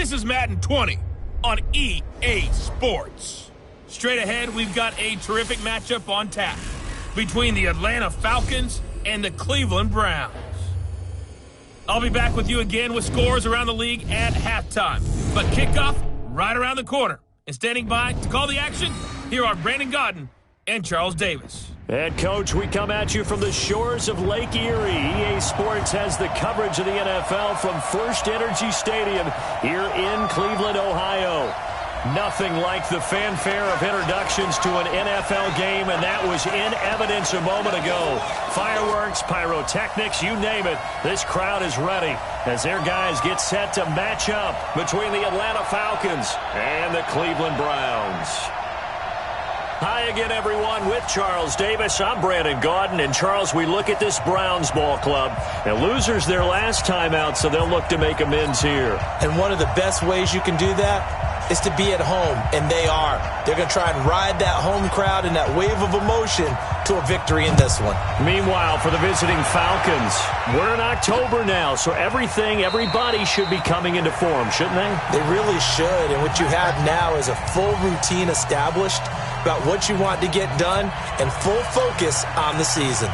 This is Madden 20 on EA Sports. Straight ahead, we've got a terrific matchup on tap between the Atlanta Falcons and the Cleveland Browns. I'll be back with you again with scores around the league at halftime. But kickoff right around the corner. And standing by to call the action, here are Brandon Godden and Charles Davis. And, Coach, we come at you from the shores of Lake Erie. EA Sports has the coverage of the NFL from First Energy Stadium here in Cleveland, Ohio. Nothing like the fanfare of introductions to an NFL game, and that was in evidence a moment ago. Fireworks, pyrotechnics, you name it. This crowd is ready as their guys get set to match up between the Atlanta Falcons and the Cleveland Browns. Hi again, everyone, with Charles Davis. I'm Brandon Godden. And, Charles, we look at this Browns ball club. And losers their last time out, so they'll look to make amends here. And one of the best ways you can do that is to be at home, and they are. They're going to try and ride that home crowd and that wave of emotion to a victory in this one. Meanwhile, for the visiting Falcons, we're in October now, so everybody should be coming into form, shouldn't they? They really should, and what you have now is a full routine established about what you want to get done and full focus on the season.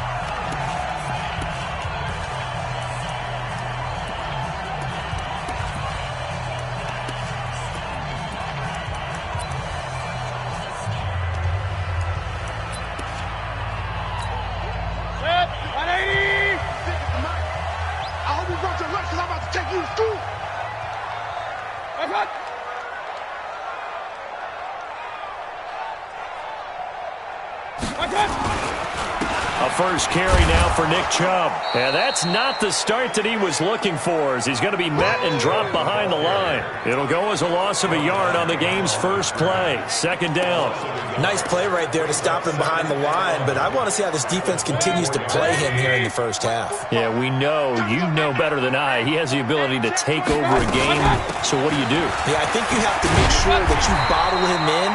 A first carry now for Nick Chubb. And that's not the start that he was looking for, as he's going to be met and dropped behind the line. It'll go as a loss of a yard on the game's first play. Second down. Nice play right there to stop him behind the line, but I want to see how this defense continues to play him here in the first half. Yeah, we know. You know better than I. He has the ability to take over a game. So what do you do? Yeah, I think you have to make sure that you bottle him in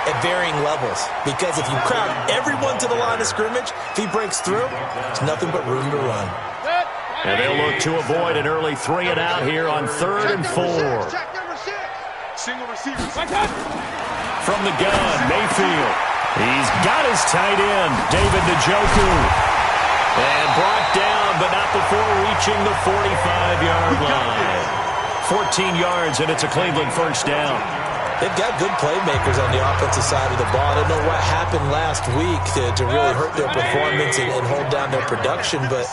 at varying levels, because if you crowd everyone to the line of scrimmage, if he breaks through, there's nothing but room to run. And they'll look to avoid an early 3 and out here on 3rd and 4. From the gun, Mayfield. He's got his tight end, David Njoku. And brought down, but not before reaching the 45-yard line. 14 yards, and it's a Cleveland first down. They've got good playmakers on the offensive side of the ball. I don't know what happened last week to really hurt their performance and hold down their production, but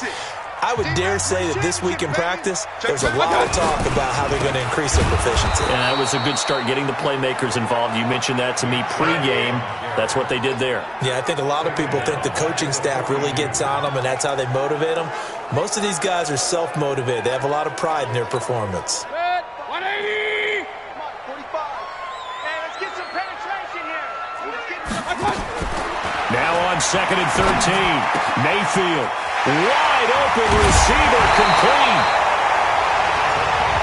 I would dare say that this week in practice, there's a lot of talk about how they're going to increase their proficiency. And that was a good start, getting the playmakers involved. You mentioned that to me pregame. That's what they did there. Yeah, I think a lot of people think the coaching staff really gets on them, and that's how they motivate them. Most of these guys are self-motivated. They have a lot of pride in their performance. Now on 2nd and 13. Mayfield. Wide open receiver, complete.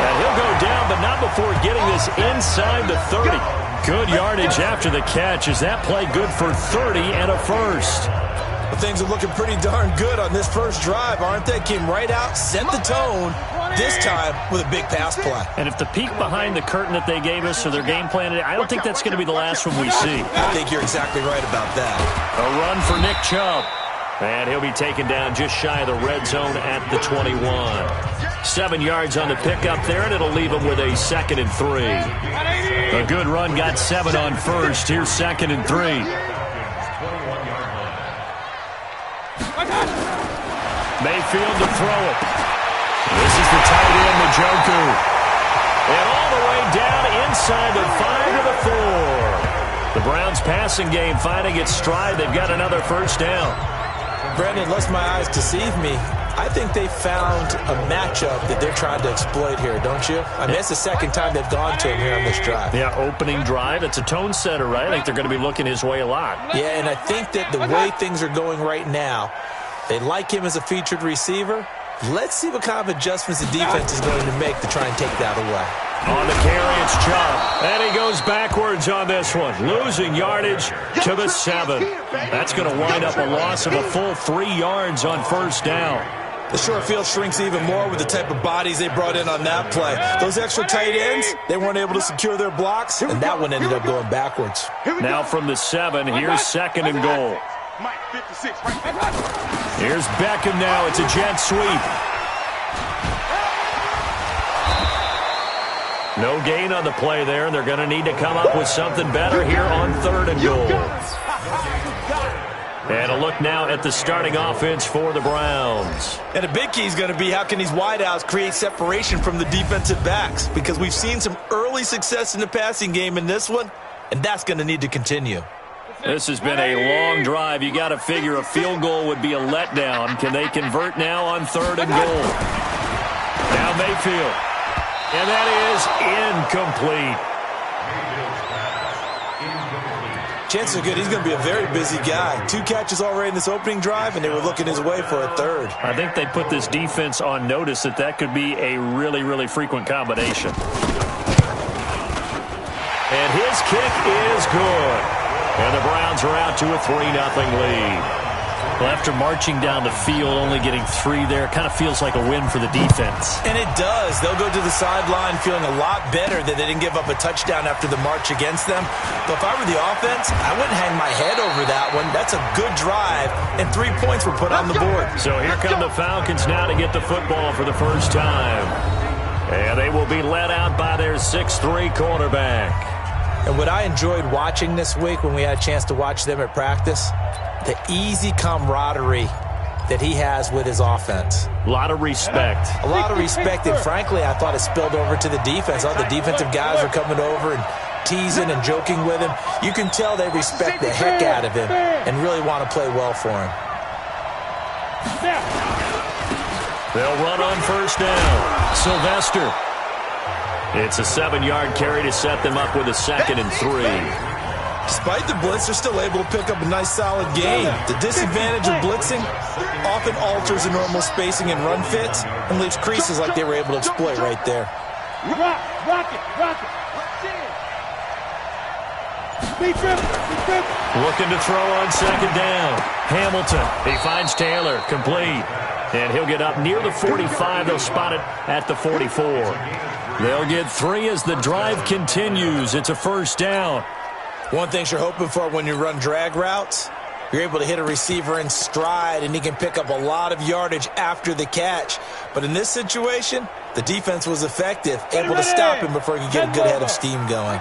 And he'll go down, but not before getting this inside the 30. Good yardage after the catch. Is that play good for 30 and a first? Well, things are looking pretty darn good on this first drive, aren't they? Came right out, set the tone, this time with a big pass play. And if the peek behind the curtain that they gave us or their game plan, I don't think that's going to be the last one we see. I think you're exactly right about that. A run for Nick Chubb. And he'll be taken down just shy of the red zone at the 21. 7 yards on the pickup there, and it'll leave him with a 2nd and 3. A good run, got 7 on first. Here's 2nd and 3. Mayfield to throw it. This is the tight end, Njoku. And all the way down inside the 5 to the 4. The Browns passing game finding its stride. They've got another first down. Brandon, lest my eyes deceive me, I think they found a matchup that they're trying to exploit here, don't you? I mean, it's the second time they've gone to him here on this drive. Yeah, opening drive. It's a tone setter, right? I think they're going to be looking his way a lot. Yeah, and I think that the way things are going right now, they like him as a featured receiver. Let's see what kind of adjustments the defense is going to make to try and take that away. On the carry, it's Chubb. And he goes backwards on this one, losing yardage to the 7. That's going to wind up a loss of a full 3 yards on first down. The short field shrinks even more with the type of bodies they brought in on that play. Those extra tight ends, they weren't able to secure their blocks, and that one ended up going backwards. Now from the 7, here's 2nd and goal. Here's Beckham now. It's a jet sweep. No gain on the play there, and they're going to need to come up with something better here on 3rd and goal. And a look now at the starting offense for the Browns. And a big key is going to be how can these wideouts create separation from the defensive backs, because we've seen some early success in the passing game in this one, and that's going to need to continue. This has been a long drive. You got to figure a field goal would be a letdown. Can they convert now on 3rd and goal? Now Mayfield. And that is incomplete. Chances are good he's going to be a very busy guy. 2 catches already in this opening drive, and they were looking his way for a 3rd. I think they put this defense on notice that that could be a really, really frequent combination. And his kick is good. And the Browns are out to a 3-0 lead. Well, after marching down the field, only getting 3 there, kind of feels like a win for the defense. And it does. They'll go to the sideline feeling a lot better that they didn't give up a touchdown after the march against them. But if I were the offense, I wouldn't hang my head over that one. That's a good drive, and 3 points were put on the board. So here come the Falcons now to get the football for the first time. And they will be led out by their 6'3" quarterback. And what I enjoyed watching this week when we had a chance to watch them at practice, the easy camaraderie that he has with his offense. A lot of respect. A lot of respect, and frankly, I thought it spilled over to the defense. All the defensive guys were coming over and teasing and joking with him. You can tell they respect the heck out of him and really want to play well for him. They'll run on first down. Sylvester. It's a 7-yard carry to set them up with a 2nd and 3. Despite the blitz, they're still able to pick up a nice, solid gain. The disadvantage of blitzing often alters the normal spacing and run fits and leaves creases like they were able to exploit right there. Rock it. Looking to throw on 2nd down. Hamilton. He finds Taylor. Complete. And he'll get up near the 45. They'll spot it at the 44. They'll get 3 as the drive continues. It's a first down. One thing you're hoping for when you run drag routes, you're able to hit a receiver in stride, and he can pick up a lot of yardage after the catch. But in this situation, the defense was effective, able to stop him before he could get a good head of steam going.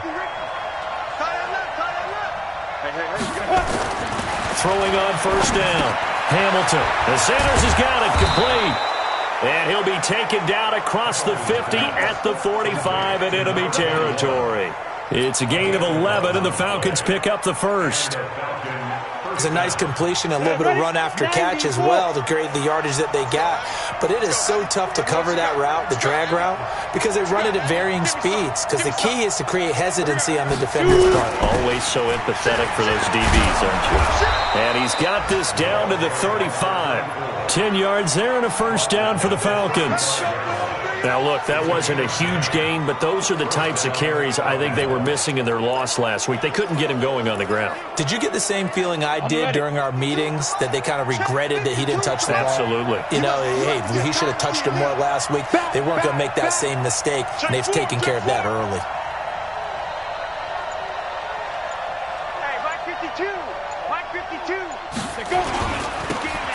Throwing on first down. Hamilton. The Sanders has got it. Complete. And he'll be taken down across the 50 at the 45 in enemy territory. It's a gain of 11, and the Falcons pick up the first. It's a nice completion, a little bit of run after catch as well to create the yardage that they got. But it is so tough to cover that route, the drag route, because they run it at varying speeds. Because the key is to create hesitancy on the defender's part. Always so empathetic for those DBs, aren't you? And he's got this down to the 35. 10 yards there and a first down for the Falcons. Now, look, that wasn't a huge gain, but those are the types of carries I think they were missing in their loss last week. They couldn't get him going on the ground. Did you get the same feeling I did during our meetings, that they kind of regretted that he didn't touch the ball? Absolutely. You know, hey, he should have touched him more last week. They weren't going to make that same mistake, and they've taken care of that early.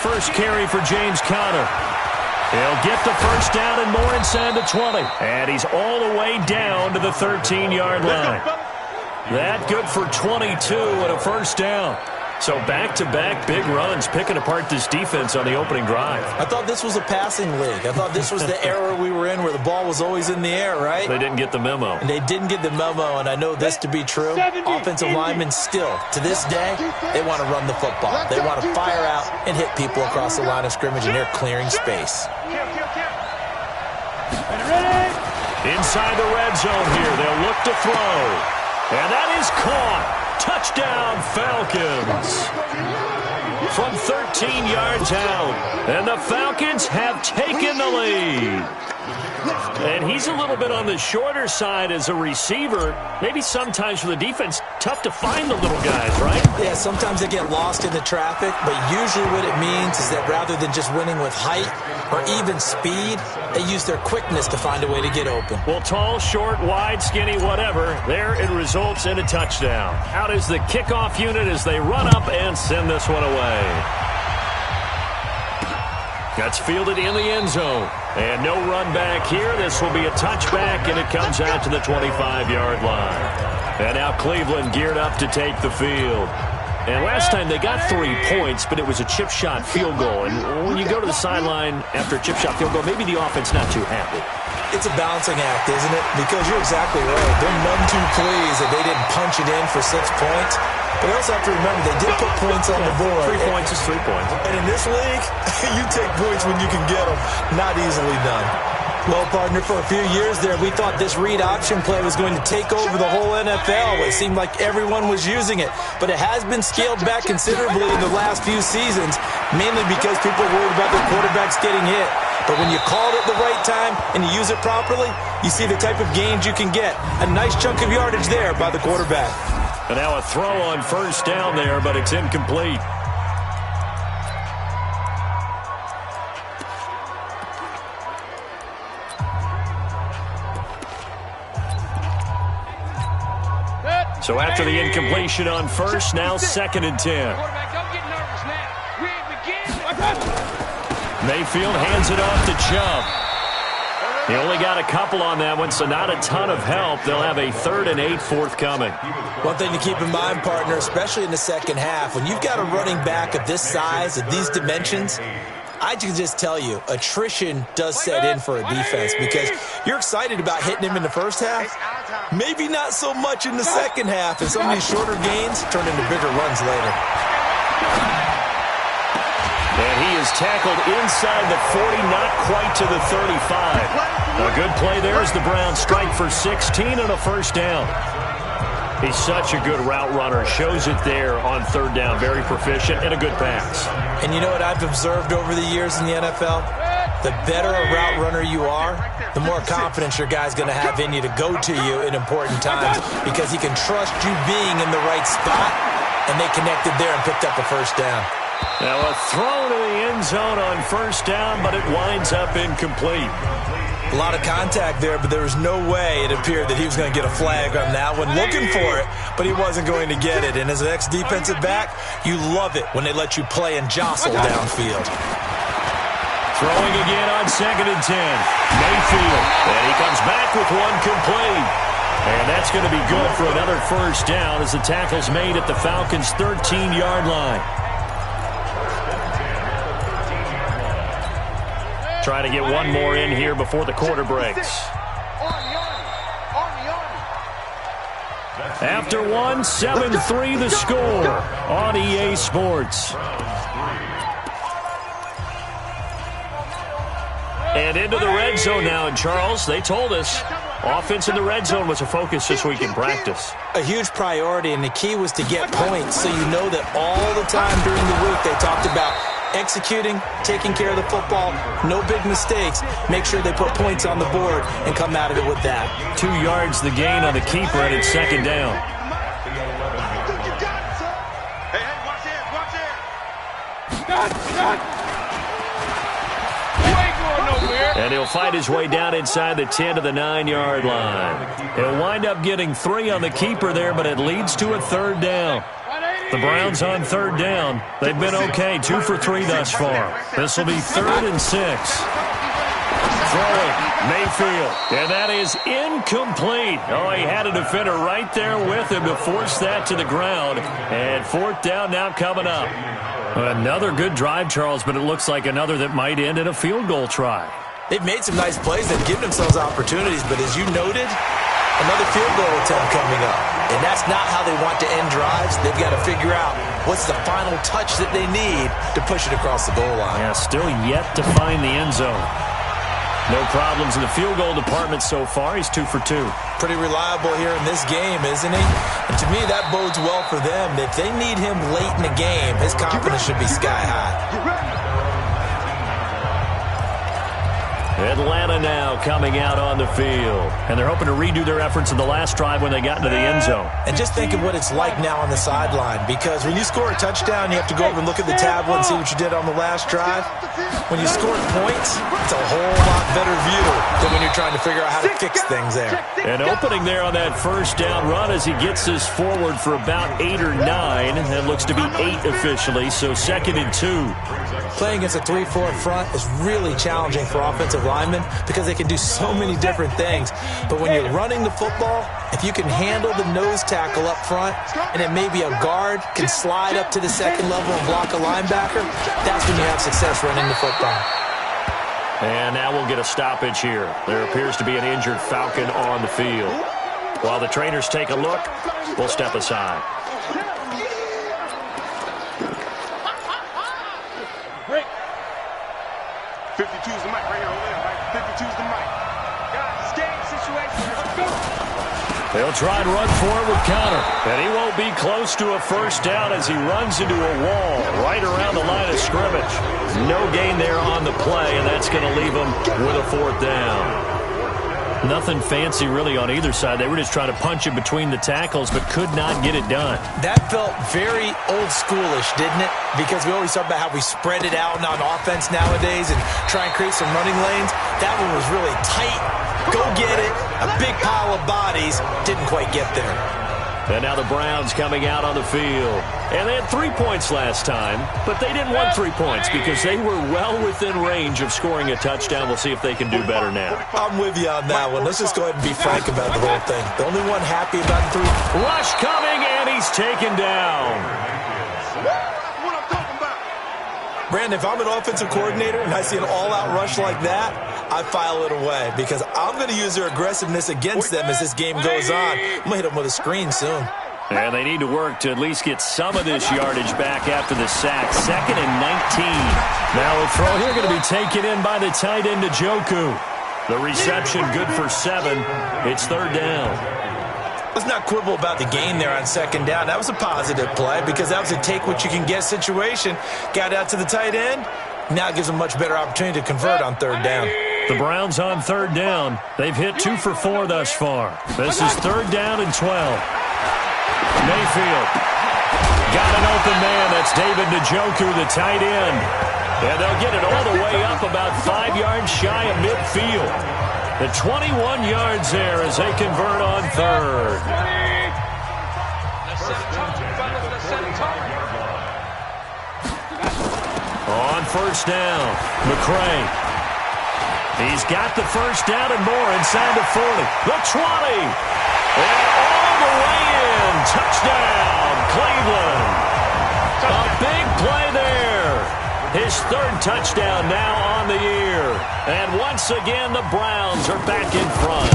First carry for James Conner. He'll get the first down and more inside the 20. And he's all the way down to the 13-yard line. That good for 22 and a first down. So back-to-back big runs, picking apart this defense on the opening drive. I thought this was a passing league. I thought this was the era we were in where the ball was always in the air, right? They didn't get the memo. And they didn't get the memo, and I know this to be true. Offensive linemen still, to this day, they want to run the football. They want to fire out and hit people across the line of scrimmage, and they're clearing space. Inside the red zone here, they'll look to throw. And that is caught. Touchdown, Falcons. From 13 yards out. And the Falcons have taken the lead. And he's a little bit on the shorter side as a receiver. Maybe sometimes for the defense, tough to find the little guys, right? Yeah, sometimes they get lost in the traffic, but usually what it means is that rather than just winning with height or even speed, they use their quickness to find a way to get open. Well, tall, short, wide, skinny, whatever, there it results in a touchdown. Out is the kickoff unit as they run up and send this one away. That's fielded in the end zone. And no run back here. This will be a touchback, and it comes out to the 25-yard line. And now Cleveland geared up to take the field. And last time they got 3 points, but it was a chip shot field goal. And when you go to the sideline after a chip shot field goal, maybe the offense not too happy. It's a balancing act, isn't it? Because you're exactly right. They're none too pleased that they didn't punch it in for 6 points. But I also have to remember they did put points on the board. 3 points is 3 points. And in this league, you take points when you can get them. Not easily done. Well, partner, for a few years there, we thought this read option play was going to take over the whole NFL. It seemed like everyone was using it. But it has been scaled back considerably in the last few seasons, mainly because people are worried about their quarterbacks getting hit. But when you call it at the right time and you use it properly, you see the type of gains you can get. A nice chunk of yardage there by the quarterback. And now a throw on first down there, but it's incomplete. So after the incompletion on first, now 2nd and 10. Mayfield hands it off to Chubb. He only got a couple on that one, so not a ton of help. They'll have a 3rd and 8 forthcoming. One thing to keep in mind, partner, especially in the second half, when you've got a running back of this size, of these dimensions, I can just tell you, attrition does set in for a defense because you're excited about hitting him in the first half. Maybe not so much in the second half, and some of these shorter gains turn into bigger runs later. And he is tackled inside the 40, not quite to the 35. A good play there as the Browns strike for 16 and a first down. He's such a good route runner. Shows it there on 3rd down. Very proficient and a good pass. And you know what I've observed over the years in the NFL? The better a route runner you are, the more confidence your guy's going to have in you to go to you in important times because he can trust you being in the right spot, and they connected there and picked up a first down. Now a throw to the end zone on first down, but it winds up incomplete. A lot of contact there, but there was no way it appeared that he was going to get a flag on that one. Looking for it, but he wasn't going to get it. And as an ex-defensive back, you love it when they let you play and jostle downfield. Throwing again on 2nd and 10. Mayfield, and he comes back with one complete. And that's going to be good for another first down as the tackle's made at the Falcons' 13-yard line. Try to get one more in here before the quarter breaks. After one, 7-3 the score on EA Sports. And into the red zone now, and Charles, they told us offense in the red zone was a focus this week in practice. A huge priority, and the key was to get points, so you know that all the time during the week they talked about executing, taking care of the football, no big mistakes. Make sure they put points on the board and come out of it with that. 2 yards the gain on the keeper, and it's 2nd down. And he'll fight his way down inside the 10 to the 9-yard line. He'll wind up getting 3 on the keeper there, but it leads to a 3rd down. The Browns on 3rd down. They've been okay, 2 for 3 thus far. This will be 3rd and 6. Throwing, Mayfield, and that is incomplete. Oh, he had a defender right there with him to force that to the ground. And 4th down now coming up. Another good drive, Charles, but it looks like another that might end in a field goal try. They've made some nice plays. They've given themselves opportunities, but as you noted, another field goal attempt coming up. And that's not how they want to end drives. They've got to figure out what's the final touch that they need to push it across the goal line. Yeah, still yet to find the end zone. No problems in the field goal department so far. He's 2 for 2. Pretty reliable here in this game, isn't he? And to me, that bodes well for them. If they need him late in the game, his confidence should be sky high. Atlanta now coming out on the field. And they're hoping to redo their efforts in the last drive when they got into the end zone. And just think of what it's like now on the sideline, because when you score a touchdown, you have to go over and look at the tablet and see what you did on the last drive. When you score points, it's a whole lot better view than when you're trying to figure out how to fix things there. An opening there on that first down run as he gets this forward for about 8 or 9. That looks to be 8 officially, so 2nd and 2. Playing against a 3-4 front is really challenging for offensive linemen because they can do so many different things. But when you're running the football, if you can handle the nose tackle up front, and then maybe a guard can slide up to the second level and block a linebacker, that's when you have success running the football. And now we'll get a stoppage here. There appears to be an injured Falcon on the field. While the trainers take a look, we'll step aside. Break. 52's the mic right here on the left, right? 52's the mic. Guys, game situation. Let's go. They'll try and run for it with Connor. And he won't be close to a first down as he runs into a wall right around the line of scrimmage. No gain there on the play, and that's going to leave him with a 4th down. Nothing fancy really on either side. They were just trying to punch in between the tackles, but could not get it done. That felt very old schoolish, didn't it? Because we always talk about how we spread it out on offense nowadays and try and create some running lanes. That one was really tight. Go get it. A big pile of bodies. Didn't quite get there. And now the Browns coming out on the field. And they had 3 points last time, but they didn't want 3 points because they were well within range of scoring a touchdown. We'll see if they can do better now. I'm with you on that one. Let's just go ahead and be frank about the whole thing. The only one happy about the 3. Rush coming, and he's taken down. What I'm talking about. Brandon, if I'm an offensive coordinator and I see an all-out rush like that, I file it away because I'm going to use their aggressiveness against them as this game goes on. I'm going to hit them with a screen soon. And they need to work to at least get some of this yardage back after the sack. 2nd and 19. Now a throw here going to be taken in by the tight end Njoku. The reception good for 7. It's 3rd down. Let's not quibble about the gain there on 2nd down. That was a positive play because that was a take-what-you-can-get situation. Got out to the tight end. Now it gives them a much better opportunity to convert on 3rd down. The Browns on 3rd down. They've hit 2 for 4 thus far. This is 3rd down and 12. Mayfield got an open man. That's David Njoku, the tight end. And they'll get it all the way up about 5 yards shy of midfield. The 21 yards there as they convert on 3rd. On 1st down, McCray. He's got the 1st down and more inside the 40. The 20. And all the way in. Touchdown, Cleveland. A big play there. His 3rd touchdown now on the year. And once again, the Browns are back in front.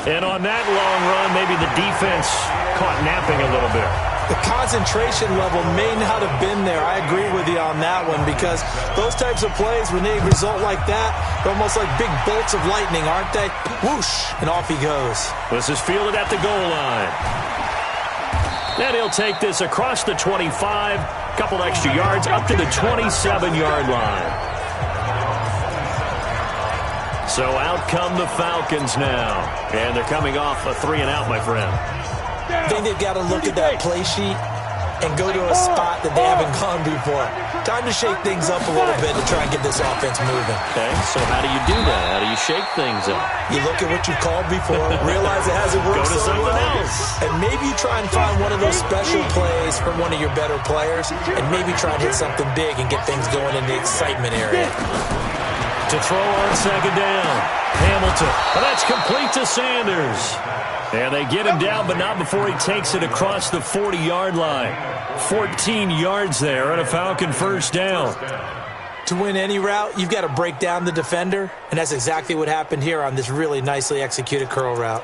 And on that long run, maybe the defense caught napping a little bit. The concentration level may not have been there. I agree with you on that one because those types of plays, when they result like that, they're almost like big bolts of lightning, aren't they? Whoosh, and off he goes. This is fielded at the goal line. Then he'll take this across the 25, couple extra yards, up to the 27-yard line. So out come the Falcons now. And they're coming off a 3-and-out, my friend. I think they've got to look at that play sheet and go to a spot that they haven't gone before. Time to shake things up a little bit to try and get this offense moving. Okay, so how do you do that? How do you shake things up? You look at what you've called before, realize it hasn't worked Go to so something well, else. and maybe you try and find one of those special plays from one of your better players, and maybe try and hit something big and get things going in the excitement area. To throw on 2nd down, Hamilton. Well, that's complete to Sanders. And they get him down, but not before he takes it across the 40-yard line. 14 yards there and a Falcon 1st down. To win any route, you've got to break down the defender, and that's exactly what happened here on this really nicely executed curl route.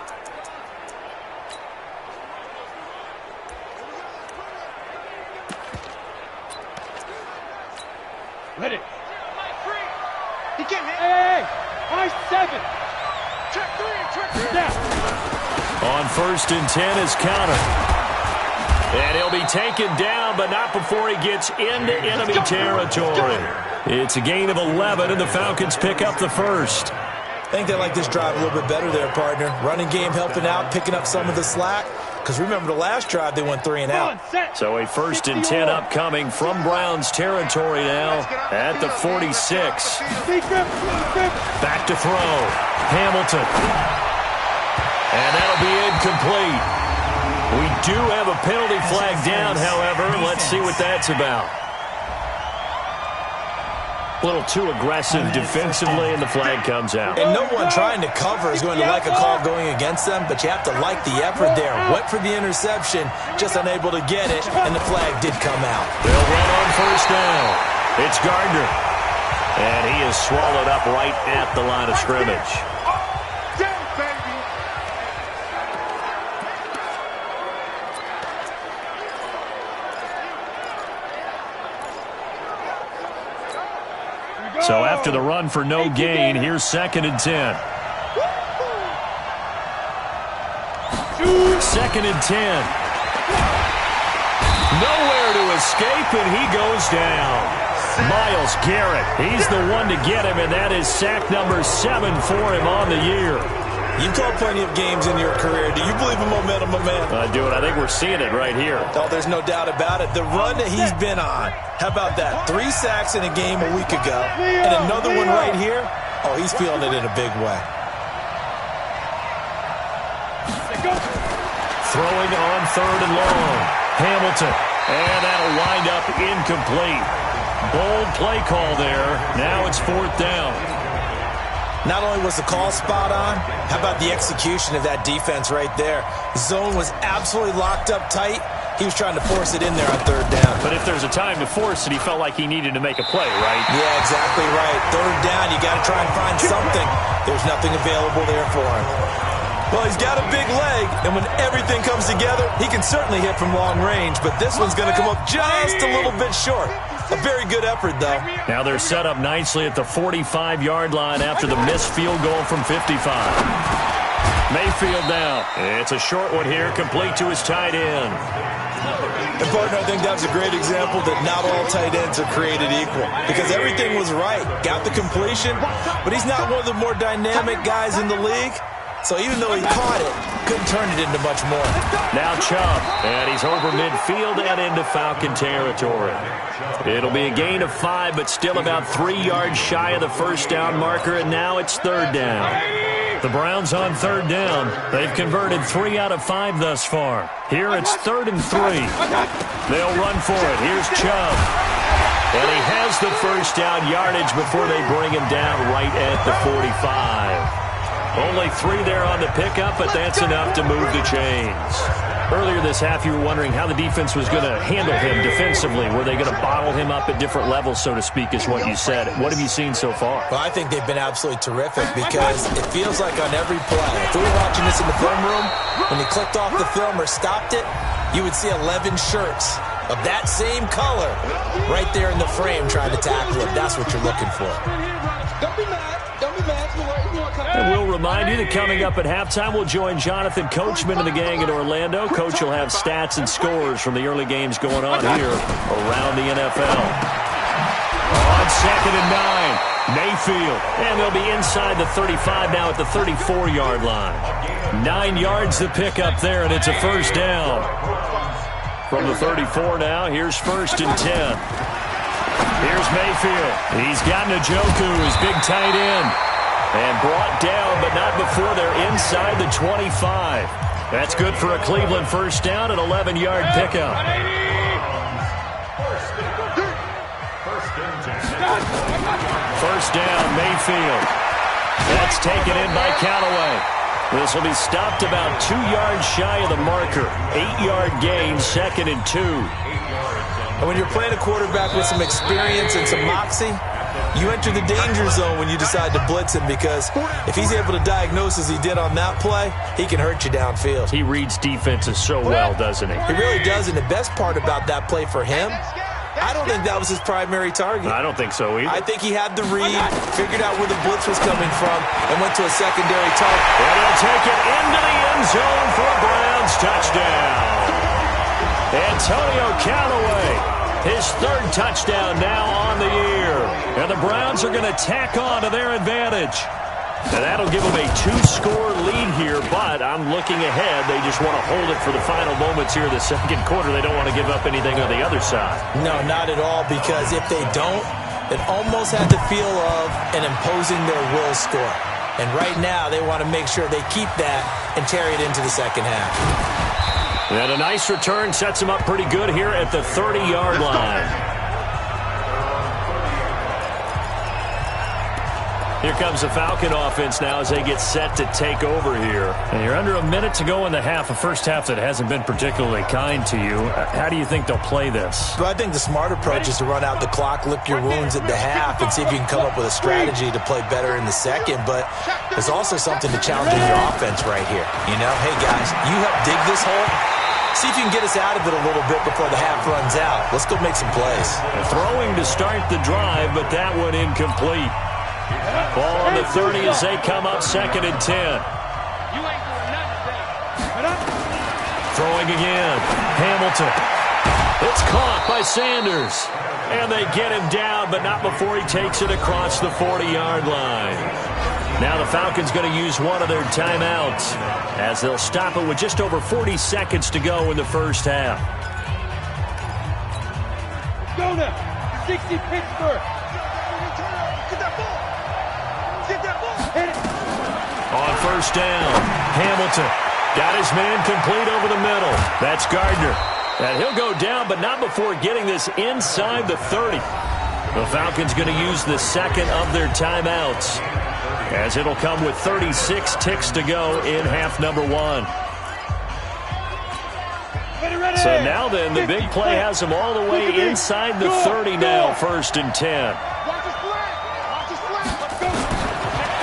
Ready. He can't hit. Hey, high 7. Check 3. Down. On 1st and 10 is Connor. And he'll be taken down, but not before he gets into enemy territory. It's a gain of 11, and the Falcons pick up the first. I think they like this drive a little bit better there, partner. Running game helping out, picking up some of the slack. Because remember, the last drive, they went 3 and out. So a 1st and 10 upcoming from Browns territory now at the 46. Back to throw. Hamilton. And that'll be incomplete. We do have a penalty flag down, however. Let's see what that's about. A little too aggressive defensively, and the flag comes out. And no one trying to cover is going to like a call going against them, but you have to like the effort there. Went for the interception, just unable to get it, and the flag did come out. They'll run on 1st down. It's Gardner. And he is swallowed up right at the line of scrimmage. So after the run for no gain, here's 2nd and 10. 2nd and 10. Nowhere to escape, and he goes down. Myles Garrett, he's the one to get him, and that is sack number 7 for him on the year. You've called plenty of games in your career. Do you believe in momentum, my man? I do, and I think we're seeing it right here. Oh, there's no doubt about it. The run that he's been on. How about that? 3 sacks in a game a week ago, and another one right here. Oh, he's feeling it in a big way. Throwing on 3rd and long. Hamilton, and that'll wind up incomplete. Bold play call there. Now it's 4th down. Not only was the call spot on, how about the execution of that defense right there? Zone was absolutely locked up tight. He was trying to force it in there on 3rd down. But if there's a time to force it, he felt like he needed to make a play, right? Yeah, exactly right. 3rd down, you got to try and find something. There's nothing available there for him. Well, he's got a big leg, and when everything comes together, he can certainly hit from long range, but this one's going to come up just a little bit short. A very good effort, though. Now they're set up nicely at the 45-yard line after the missed field goal from 55. Mayfield now. It's a short one here, complete to his tight end. And, partner, I think that's a great example that not all tight ends are created equal because everything was right. Got the completion, but he's not one of the more dynamic guys in the league. So even though he caught it, couldn't turn it into much more. Now Chubb, and he's over midfield and into Falcon territory. It'll be a gain of 5, but still about 3 yards shy of the 1st down marker, and now it's 3rd down. The Browns on 3rd down. They've converted 3 out of 5 thus far. Here it's 3rd and 3. They'll run for it. Here's Chubb. And he has the 1st down yardage before they bring him down right at the 45. Only 3 there on the pickup, but that's enough to move the chains. Earlier this half, you were wondering how the defense was going to handle him defensively. Were they going to bottle him up at different levels, so to speak, is what you said. What have you seen so far? Well, I think they've been absolutely terrific because it feels like on every play, if we were watching this in the film room, when he clicked off the film or stopped it, you would see 11 shirts of that same color right there in the frame trying to tackle him. That's what you're looking for. Don't be mad. Don't be mad. And we'll remind you that coming up at halftime, we'll join Jonathan Coachman and the gang in Orlando. Coach will have stats and scores from the early games going on here around the NFL. On 2nd and 9, Mayfield. And they'll be inside the 35 now at the 34-yard line. 9 yards to pick up there, and it's a 1st down. From the 34 now, here's 1st and 10. Here's Mayfield. He's got Njoku, his big tight end. And brought down, but not before they're inside the 25. That's good for a Cleveland 1st down, an 11-yard pickup. 1st down, Mayfield. That's taken in by Callaway. This will be stopped about 2 yards shy of the marker. 8-yard gain, 2nd and 2. And when you're playing a quarterback with some experience and some moxie, you enter the danger zone when you decide to blitz him because if he's able to diagnose as he did on that play, he can hurt you downfield. He reads defenses so well, doesn't he? He really does, and the best part about that play for him, I don't think that was his primary target. I don't think so either. I think he had the read, figured out where the blitz was coming from, and went to a secondary target. And he'll take it into the end zone for a Browns touchdown. Antonio Callaway. His third touchdown now on the year. And the Browns are going to tack on to their advantage. And that'll give them a 2-score lead here, but I'm looking ahead. They just want to hold it for the final moments here in the second quarter. They don't want to give up anything on the other side. No, not at all, because if they don't, it almost had the feel of an imposing their will score. And right now, they want to make sure they keep that and carry it into the second half. And a nice return sets them up pretty good here at the 30-yard line. Here comes the Falcon offense now as they get set to take over here. And you're under a minute to go in the half, a first half that hasn't been particularly kind to you. How do you think they'll play this? Well, I think the smart approach is to run out the clock, lick your wounds at the half, and see if you can come up with a strategy to play better in the second. But there's also something to challenging your offense right here. You know, hey, guys, you help dig this hole. See if you can get us out of it a little bit before the half runs out. Let's go make some plays. Throwing to start the drive, but that one incomplete. Ball on the 30 as they come up 2nd and 10. Throwing again. Hamilton. It's caught by Sanders. And they get him down, but not before he takes it across the 40-yard line. Now the Falcons going to use one of their timeouts as they'll stop it with just over 40 seconds to go in the first half. Go now. 60 Pittsburgh. On first down, Hamilton got his man complete over the middle. That's Gardner. And he'll go down, but not before getting this inside the 30. The Falcons going to use the second of their timeouts, as it'll come with 36 ticks to go in half number 1. So now then, the big play has them all the way inside the 30 now, 1st and 10.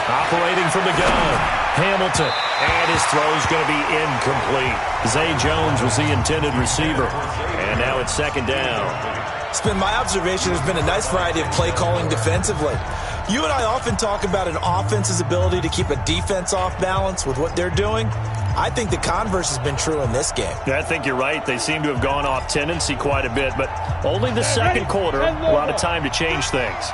Operating from the gun, Hamilton, and his throw's going to be incomplete. Zay Jones was the intended receiver, and now it's 2nd down. It's been my observation there's been a nice variety of play calling defensively. You and I often talk about an offense's ability to keep a defense off balance with what they're doing. I think the converse has been true in this game. Yeah, I think you're right. They seem to have gone off tendency quite a bit, but only the second quarter, a lot of time to change things.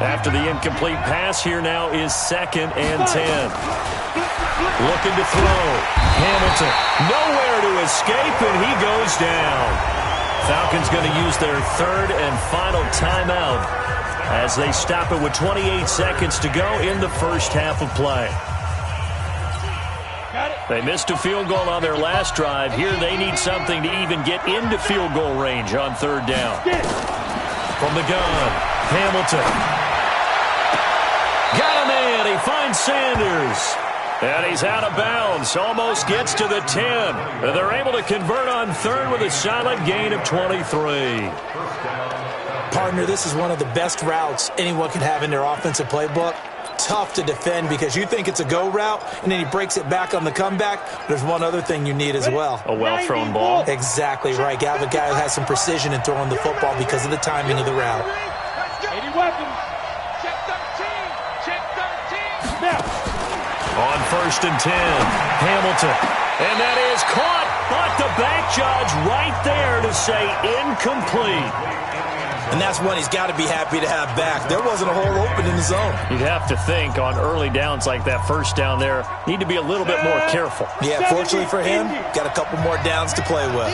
After the incomplete pass, here now is 2nd and 10. Looking to throw. Hamilton, nowhere to escape, and he goes down. Falcons going to use their 3rd and final timeout as they stop it with 28 seconds to go in the first half of play. They missed a field goal on their last drive. Here they need something to even get into field goal range on 3rd down. From the gun, Hamilton. Got him in. He finds Sanders. And he's out of bounds. Almost gets to the 10. And they're able to convert on 3rd with a solid gain of 23. Partner, this is one of the best routes anyone can have in their offensive playbook. Tough to defend because you think it's a go route, and then he breaks it back on the comeback. There's one other thing you need as well. A well-thrown ball. Exactly right. You have a guy who has some precision in throwing the football because of the timing of the route. 80 weapons. Check 13. Check 13. Now. On 1st and 10, Hamilton. And that is caught, but the back judge right there to say incomplete. And that's one he's got to be happy to have back. There wasn't a hole open in the zone. You'd have to think on early downs like that, first down there, need to be a little bit more careful. Yeah, fortunately for him, got a couple more downs to play with.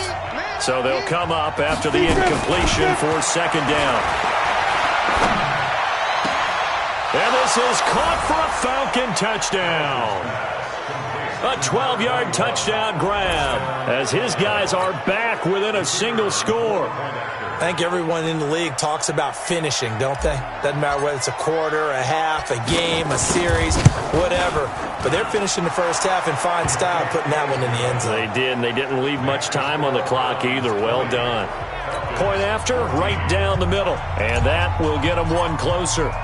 So they'll come up after the incompletion for 2nd down. And this is caught for a Falcon touchdown. A 12-yard touchdown grab as his guys are back within a single score. I think everyone in the league talks about finishing, don't they? Doesn't matter whether it's a quarter, a half, a game, a series, whatever. But they're finishing the first half in fine style, putting that one in the end zone. They did, and they didn't leave much time on the clock either. Well done. Point after, right down the middle. And that will get them one closer.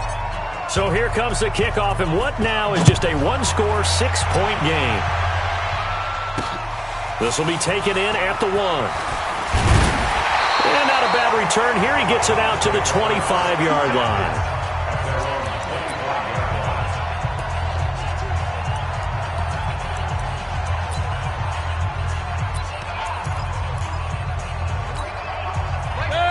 So here comes the kickoff, and what now is just a one-score, 6-point game. This will be taken in at the 1. And not a bad return here. He gets it out to the 25-yard line.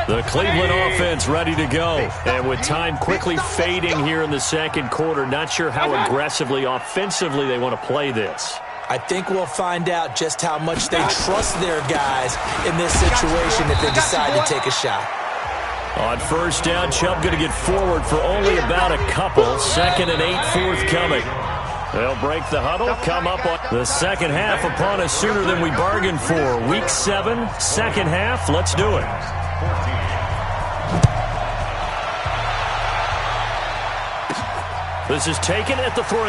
The Cleveland offense ready to go. And with time quickly fading here in the second quarter, not sure how aggressively, offensively they want to play this. I think we'll find out just how much they trust their guys in this situation if they decide to take a shot. On first down, Chubb going to get forward for only about a couple. 2nd and 8 forthcoming. They'll break the huddle, come up on the second half upon us sooner than we bargained for. Week 7, second half. Let's do it. This is taken at the 3.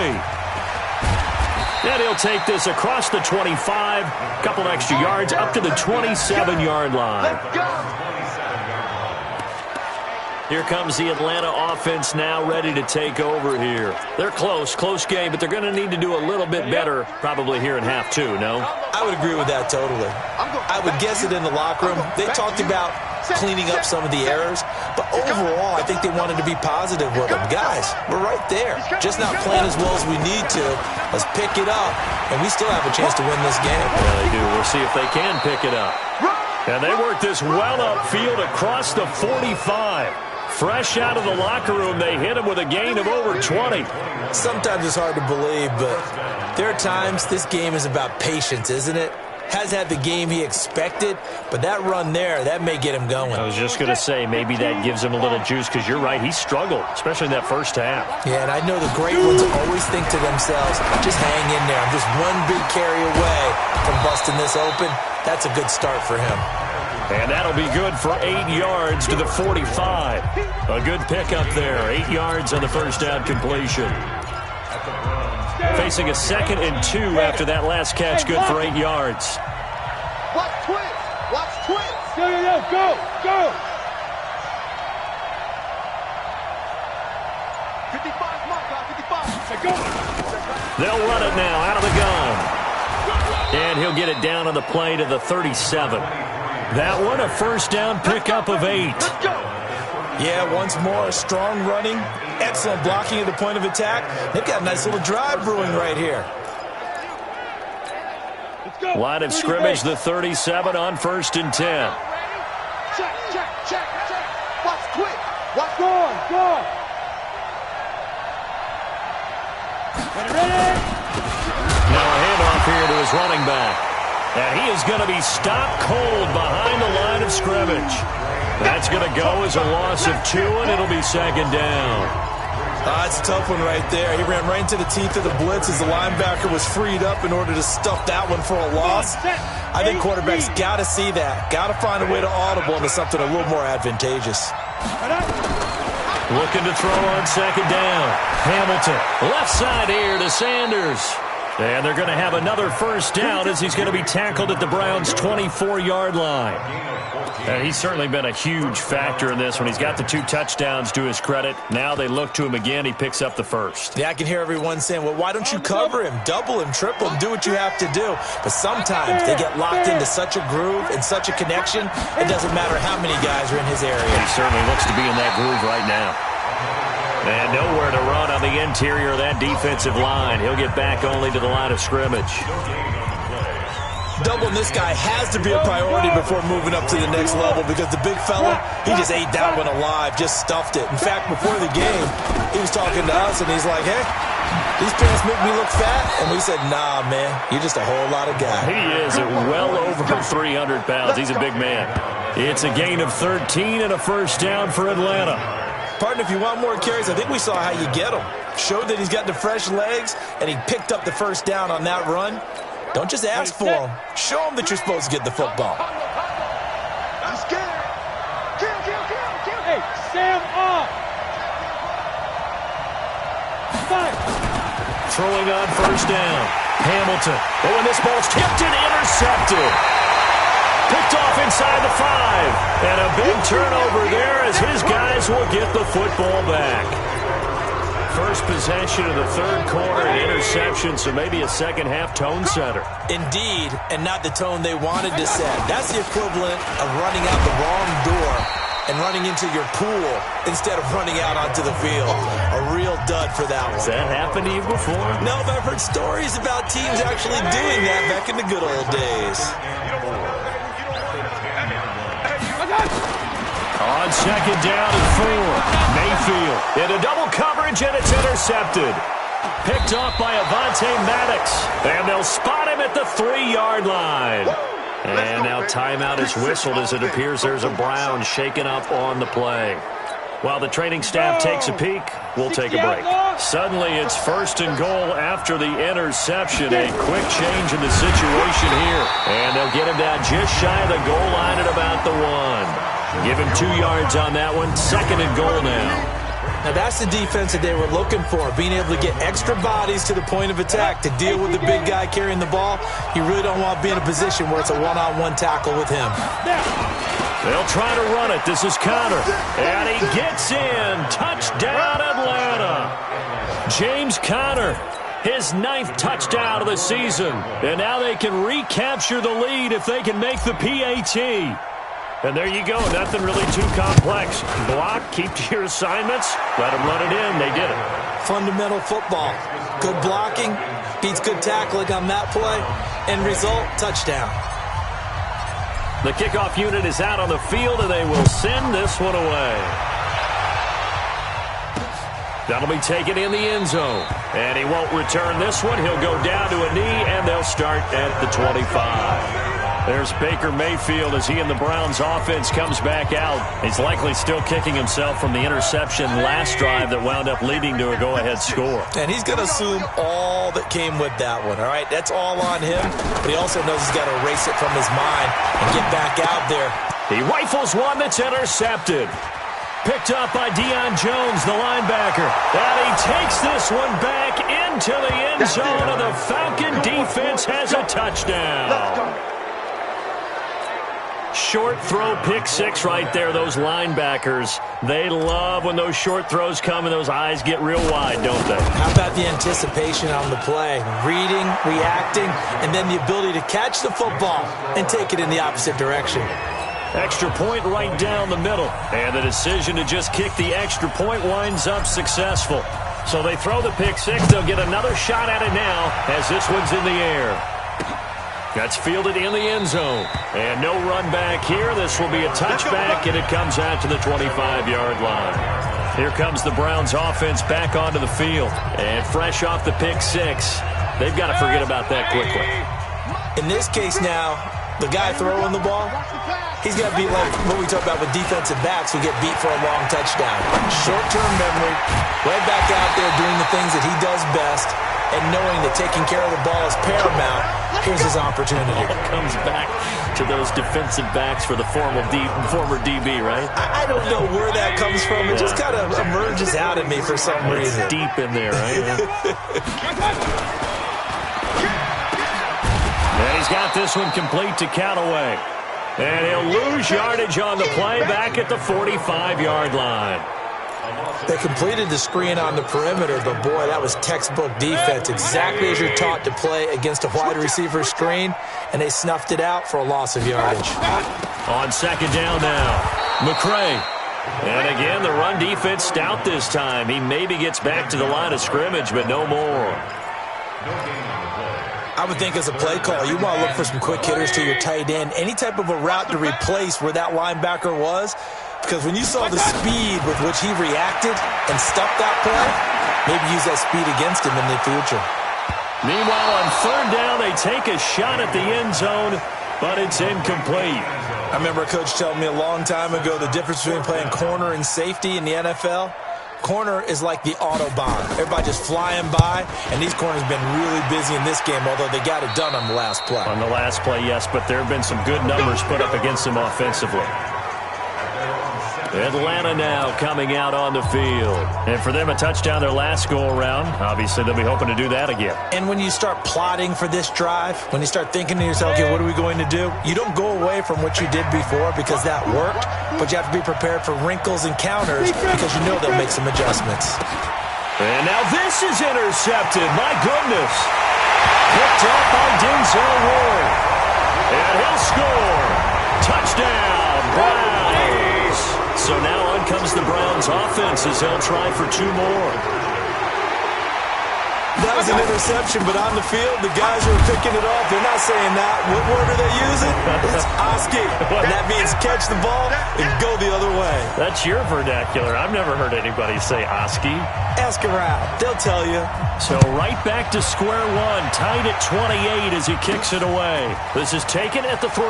And he'll take this across the 25. Couple extra yards up to the 27-yard line. Here comes the Atlanta offense now ready to take over here. They're close game, but they're going to need to do a little bit better probably here in half 2, no? I would agree with that totally. I would guess it in the locker room. They talked about cleaning up some of the errors, but overall, I think they wanted to be positive with them. Guys, we're right there. Just not playing as well as we need to. Let's pick it up, and we still have a chance to win this game. Yeah, they do. We'll see if they can pick it up. And they work this well upfield across the 45. Fresh out of the locker room, they hit him with a gain of over 20. Sometimes it's hard to believe, but there are times this game is about patience, isn't it? Has had the game he expected, but that run there, that may get him going. I was just going to say, maybe that gives him a little juice, because you're right, he struggled, especially in that first half. Yeah, and I know the great ones always think to themselves, just hang in there. I'm just one big carry away from busting this open. That's a good start for him. And that'll be good for 8 yards to the 45. A good pickup there. 8 yards on the first down completion. Facing a 2nd and 2 after that last catch. Good for 8 yards. Watch twins. Watch twins. Go. 55, mark, 55. They'll run it now out of the gun. And he'll get it down on the play to the 37. That one, a first down pickup of 8. Yeah, once more, strong running, excellent blocking at the point of attack. They've got a nice little drive brewing right here. Line of scrimmage, the 37 on 1st and 10. Check. Watch quick. Watch Go. Ready? Now a handoff here to his running back. And he is going to be stopped cold behind the line of scrimmage. That's going to go as a loss of 2, and it'll be 2nd down. That's a tough one right there. He ran right into the teeth of the blitz as the linebacker was freed up in order to stuff that one for a loss. I think quarterbacks got to see that. Got to find a way to audible into something a little more advantageous. Looking to throw on 2nd down. Hamilton, left side here to Sanders. And they're going to have another first down as he's going to be tackled at the Browns' 24-yard line. And he's certainly been a huge factor in this when he's got the 2 touchdowns to his credit. Now they look to him again. He picks up the first. Yeah, I can hear everyone saying, well, why don't you cover him, double him, triple him, do what you have to do. But sometimes they get locked into such a groove and such a connection, it doesn't matter how many guys are in his area. He certainly looks to be in that groove right now. And nowhere to run on the interior of that defensive line. He'll get back only to the line of scrimmage. Doubling this guy has to be a priority before moving up to the next level because the big fella, he just ate that one alive, just stuffed it. In fact, before the game, he was talking to us, and he's like, hey, these pants make me look fat. And we said, nah, man, you're just a whole lot of guy. He is at well over 300 pounds. He's a big man. It's a gain of 13 and a first down for Atlanta. Partner, if you want more carries, I think we saw how you get him. Showed that he's got the fresh legs, and he picked up the first down on that run. Don't just ask for him. Show him that you're supposed to get the football. I'm scared. Kill. Hey, Sam off. Fire. Throwing on first down. Hamilton. Oh, and this ball's tipped and intercepted. Picked off inside the 5. And a big turnover there as his guys will get the football back. First possession of the third quarter, an interception, so maybe a second-half tone setter. Indeed, and not the tone they wanted to set. That's the equivalent of running out the wrong door and running into your pool instead of running out onto the field. A real dud for that one. Has that happened to you before? No, but I've heard stories about teams actually doing that back in the good old days. second down and 4. Mayfield into double coverage, and it's intercepted. Picked off by Avonte Maddox, and they'll spot him at the 3-yard line. And now timeout is whistled as it appears there's a Brown shaken up on the play. While the training staff takes a peek, we'll take a break. Suddenly, it's 1st and goal after the interception. A quick change in the situation here. And they'll get him down just shy of the goal line at about the 1. Give him 2 yards on that one. 2nd and goal now. Now, that's the defense that they were looking for, being able to get extra bodies to the point of attack to deal with the big guy carrying the ball. You really don't want to be in a position where it's a one-on-one tackle with him. They'll try to run it. This is Conner. And he gets in. Touchdown, Atlanta. James Conner, his 9th touchdown of the season. And now they can recapture the lead if they can make the PAT. And there you go. Nothing really too complex. Block, keep to your assignments, let them run it in. They did it. Fundamental football. Good blocking, beats good tackling on that play. End result, touchdown. The kickoff unit is out on the field, and they will send this one away. That'll be taken in the end zone. And he won't return this one. He'll go down to a knee, and they'll start at the 25. There's Baker Mayfield as he and the Browns offense comes back out. He's likely still kicking himself from the interception last drive that wound up leading to a go-ahead score. And he's going to assume all that came with that one, all right? That's all on him, but he also knows he's got to erase it from his mind and get back out there. He rifles one that's intercepted. Picked up by Deion Jones, the linebacker. And he takes this one back into the end zone, and the Falcon defense has a touchdown. Short throw, pick 6 right there. Those linebackers, they love when those short throws come and those eyes get real wide, don't they? How about the anticipation on the play? Reading, reacting, and then the ability to catch the football and take it in the opposite direction. Extra point right down the middle. And the decision to just kick the extra point winds up successful. So they throw the pick 6. They'll get another shot at it now as this one's in the air. That's fielded in the end zone. And no run back here. This will be a touchback, and it comes out to the 25-yard line. Here comes the Browns offense back onto the field. And fresh off the pick 6, they've got to forget about that quickly. In this case now, the guy throwing the ball, he's got to be like what we talk about with defensive backs who get beat for a long touchdown. Short-term memory, right back out there doing the things that he does best, and knowing that taking care of the ball is paramount. Here's his opportunity. Comes back to those defensive backs for the former DB, right? I don't know where that comes from. It just kind of emerges out at me for some reason. It's deep in there, right? And he's got this one complete to Callaway. And he'll lose yardage on the play back at the 45-yard line. They completed the screen on the perimeter, but boy, that was textbook defense. Exactly as you're taught to play against a wide receiver screen, and they snuffed it out for a loss of yardage. On second down now, McCray. And again, the run defense stout this time. He maybe gets back to the line of scrimmage, but no more. I would think as a play call, you want to look for some quick hitters to your tight end. Any type of a route to replace where that linebacker was, because when you saw the speed with which he reacted and stuffed that play, maybe use that speed against him in the future. Meanwhile, on third down, they take a shot at the end zone, but it's incomplete. I remember a coach telling me a long time ago the difference between playing corner and safety in the NFL. Corner is like the Autobahn. Everybody just flying by, and these corners have been really busy in this game, although they got it done on the last play. On the last play, yes, but there have been some good numbers put up against them offensively. Atlanta now coming out on the field. And for them, a touchdown their last go-around. Obviously, they'll be hoping to do that again. And when you start plotting for this drive, when you start thinking to yourself, okay, what are we going to do? You don't go away from what you did before because that worked, but you have to be prepared for wrinkles and counters because you know they'll make some adjustments. And now this is intercepted. My goodness. Picked up by Denzel Ward. And he'll score. Touchdown, Browns. So now on comes the Browns offense as they'll try for 2 more. That was an interception, but on the field, the guys who are picking it off, they're not saying that. What word are they using? It's Oski. And that means catch the ball and go the other way. That's your vernacular. I've never heard anybody say Oski. Ask around. They'll tell you. So right back to square one, tied at 28 as he kicks it away. This is taken at the 3.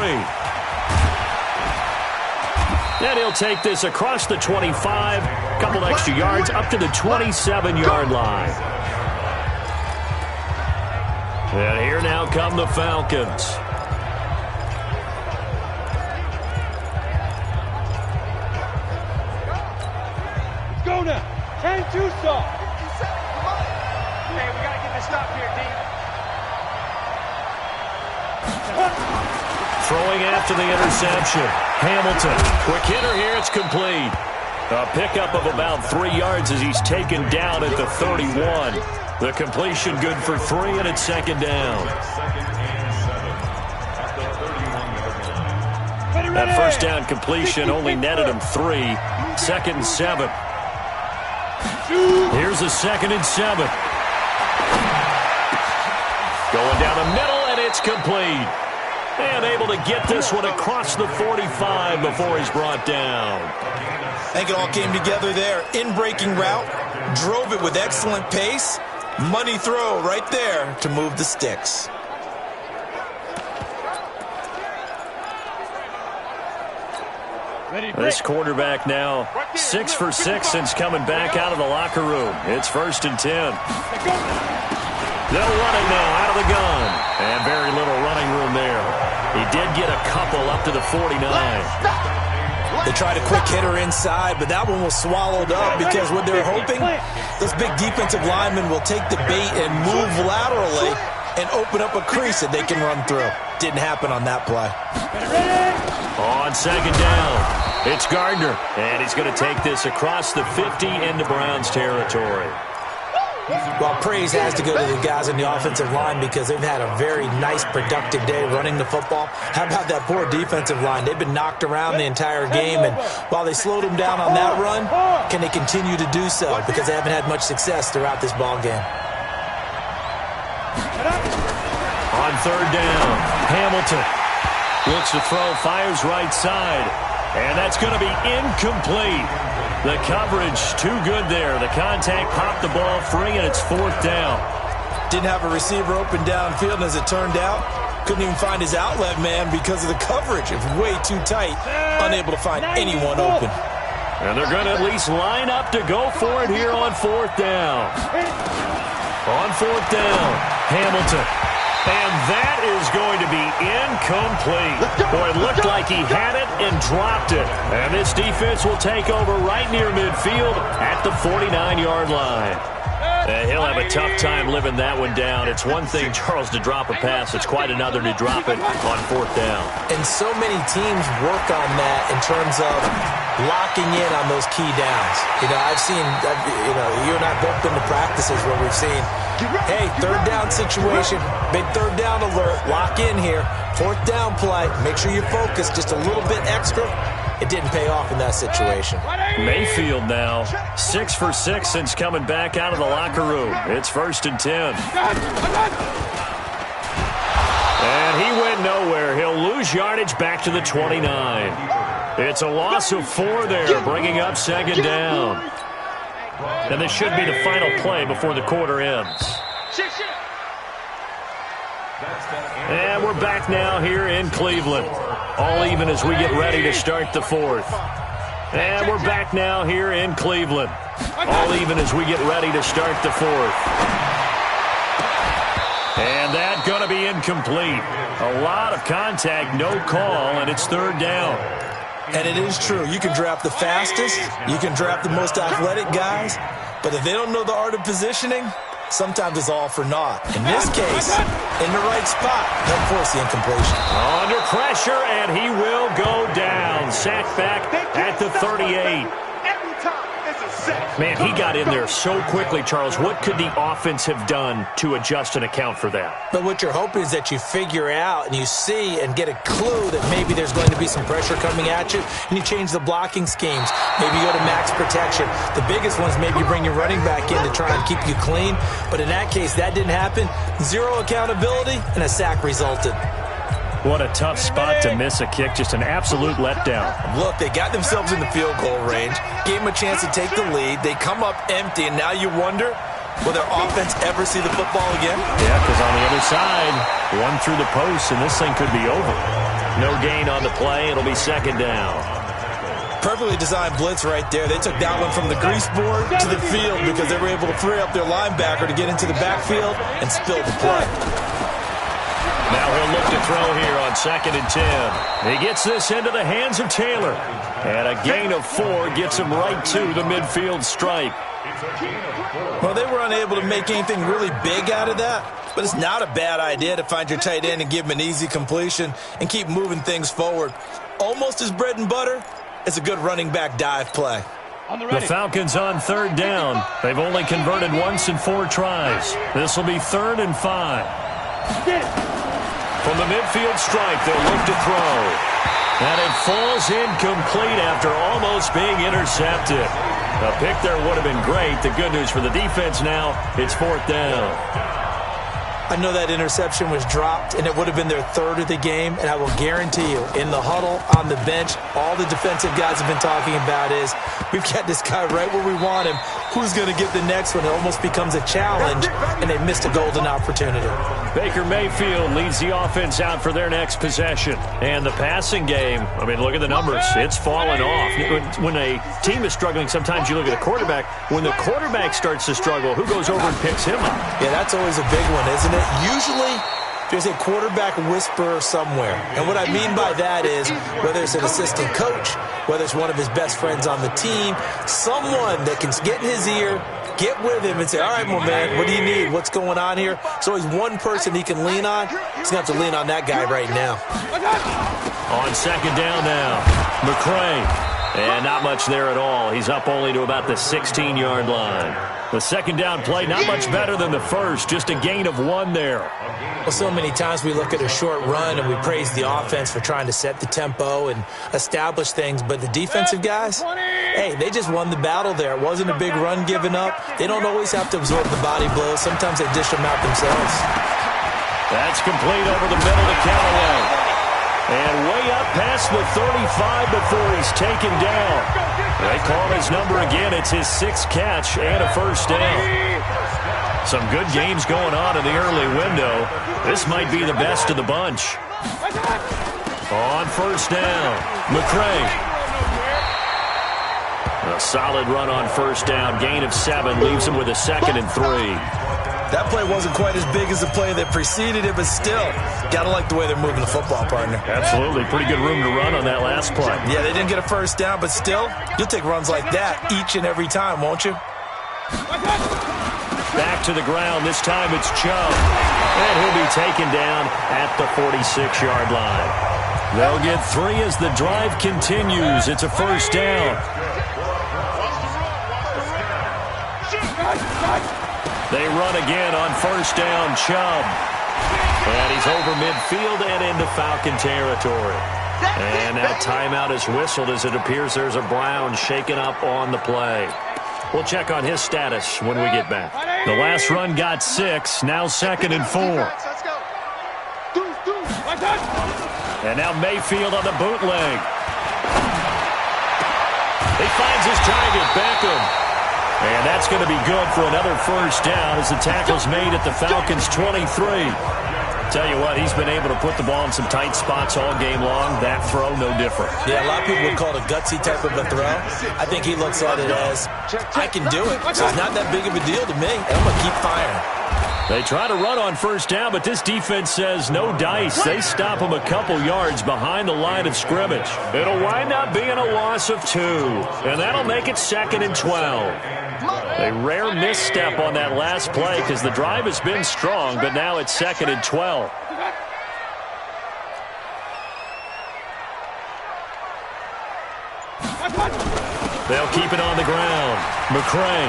And he'll take this across the 25, couple extra yards up to the 27-yard line. And here now come the Falcons. Let's go now. 10-2 stop. Hey, we got to get this stop here, D. Throwing after the interception. Hamilton. Quick hitter here. It's complete. A pickup of about 3 yards as he's taken down at the 31. The completion good for 3, and it's second down. That first down completion only netted him 3. 2nd and 7. Here's a 2nd and 7. Going down the middle, and it's complete. And able to get this one across the 45 before he's brought down. I think it all came together there. In-breaking route, drove it with excellent pace. Money throw right there to move the sticks. This quarterback now 6 for 6 since coming back out of the locker room. It's 1st and 10. They'll run it now out of the gun. And very little running room there. He did get a couple up to the 49. They tried a quick hitter inside, but that one was swallowed up because what they're hoping, those big defensive linemen will take the bait and move laterally and open up a crease that they can run through. Didn't happen on that play. On 2nd down, it's Gardner, and he's going to take this across the 50 into Browns territory. Well, praise has to go to the guys in the offensive line because they've had a very nice, productive day running the football. How about that poor defensive line? They've been knocked around the entire game, and while they slowed them down on that run, can they continue to do so? Because they haven't had much success throughout this ball game. On 3rd down, Hamilton looks to throw, fires right side, and that's going to be incomplete. The coverage too good there. The contact popped the ball free, and it's 4th down. Didn't have a receiver open downfield, and as it turned out, couldn't even find his outlet man because of the coverage. It was way too tight, unable to find anyone open. And they're going to at least line up to go for it here on 4th down. On 4th down, Hamilton. And that is going to be incomplete. Boy, it looked like he had it and dropped it. And this defense will take over right near midfield at the 49-yard line. He'll have a tough time living that one down. It's one thing, Charles, to drop a pass. It's quite another to drop it on 4th down. And so many teams work on that in terms of locking in on those key downs. You know, I've seen, you and I both been to practices where we've seen, hey, 3rd down situation, big 3rd down alert, lock in here, 4th down play, make sure you focus just a little bit extra. It didn't pay off in that situation. Mayfield now 6 for 6 since coming back out of the locker room. It's 1st and 10. And he went nowhere. He'll lose yardage back to the 29. It's a loss of 4 there, bringing up 2nd down. And this should be the final play before the quarter ends. And we're back now here in Cleveland. All even as we get ready to start the 4th. And we're back now here in Cleveland. All even as we get ready to start the 4th. And that's going to be incomplete. A lot of contact, no call, and it's 3rd down. And it is true. You can draft the fastest. You can draft the most athletic guys. But if they don't know the art of positioning, sometimes it's all for naught. In this case, in the right spot, they'll force the incompletion. Under pressure, and he will go down. Sacked back at the 38. Every time, it's Man, he got in there so quickly, Charles. What could the offense have done to adjust and account for that? But what you're hoping is that you figure out and you see and get a clue that maybe there's going to be some pressure coming at you, and you change the blocking schemes. Maybe you go to max protection. The biggest one is maybe you bring your running back in to try and keep you clean. But in that case, that didn't happen. Zero accountability, and a sack resulted. What a tough spot to miss a kick. Just an absolute letdown. Look, they got themselves in the field goal range, gave them a chance to take the lead. They come up empty, and now you wonder, will their offense ever see the football again? Yeah, because on the other side, one through the post, and this thing could be over. No gain on the play. It'll be second down. Perfectly designed blitz right there. They took that one from the grease board to the field because they were able to free up their linebacker to get into the backfield and spill the play. Now he'll look to throw here on 2nd and 10. He gets this into the hands of Taylor. And a gain of 4 gets him right to the midfield stripe. Well, they were unable to make anything really big out of that. But it's not a bad idea to find your tight end and give him an easy completion and keep moving things forward. Almost as bread and butter as a good running back dive play. The Falcons on 3rd down. They've only converted once in 4 tries. This will be 3rd and 5. From the midfield stripe, they'll look to throw. And it falls incomplete after almost being intercepted. A pick there would have been great. The good news for the defense now, it's 4th down. I know that interception was dropped, and it would have been their 3rd of the game, and I will guarantee you, in the huddle, on the bench, all the defensive guys have been talking about is, we've got this guy right where we want him. Who's going to get the next one? It almost becomes a challenge, and they missed a golden opportunity. Baker Mayfield leads the offense out for their next possession. And the passing game, I mean, look at the numbers. It's fallen off. When a team is struggling, sometimes you look at the quarterback. When the quarterback starts to struggle, who goes over and picks him up? Yeah, that's always a big one, isn't it? Usually, there's a quarterback whisperer somewhere. And what I mean by that is, whether it's an assistant coach, whether it's one of his best friends on the team, someone that can get in his ear, get with him and say, all right, my man, what do you need? What's going on here? There's always one person he can lean on. He's going to have to lean on that guy right now. On 2nd down now, McCray. And not much there at all. He's up only to about the 16-yard line. The 2nd down play, not much better than the first. Just a gain of 1 there. Well, so many times we look at a short run and we praise the offense for trying to set the tempo and establish things. But the defensive guys, hey, they just won the battle there. It wasn't a big run given up. They don't always have to absorb the body blows. Sometimes they dish them out themselves. That's complete over the middle to Callaway. And way up past the 35 before he's taken down. They call his number again. It's his 6th catch and a first down. Some good games going on in the early window. This might be the best of the bunch. On 1st down, McCray. A solid run on 1st down. Gain of 7 leaves him with a 2nd and 3. That play wasn't quite as big as the play that preceded it, but still, got to like the way they're moving the football, partner. Absolutely. Pretty good room to run on that last play. Yeah, they didn't get a first down, but still, you'll take runs like that each and every time, won't you? Back to the ground. This time it's Chubb. And he'll be taken down at the 46-yard line. They'll get 3 as the drive continues. It's a first down. They run again on 1st down, Chubb. And he's over midfield and into Falcon territory. And now timeout is whistled as it appears there's a Brown shaken up on the play. We'll check on his status when we get back. The last run got 6, now 2nd and 4. And now Mayfield on the bootleg. He finds his target, Beckham. And that's going to be good for another first down as the tackle's made at the Falcons' 23. Tell you what, he's been able to put the ball in some tight spots all game long. That throw, no different. Yeah, a lot of people would call it a gutsy type of a throw. I think he looks at it as, I can do it. So it's not that big of a deal to me, and I'm going to keep firing. They try to run on 1st down, but this defense says no dice. They stop him a couple yards behind the line of scrimmage. It'll wind up being a loss of 2, and that'll make it 2nd and 12. A rare misstep on that last play because the drive has been strong, but now it's 2nd and 12. They'll keep it on the ground. McCray.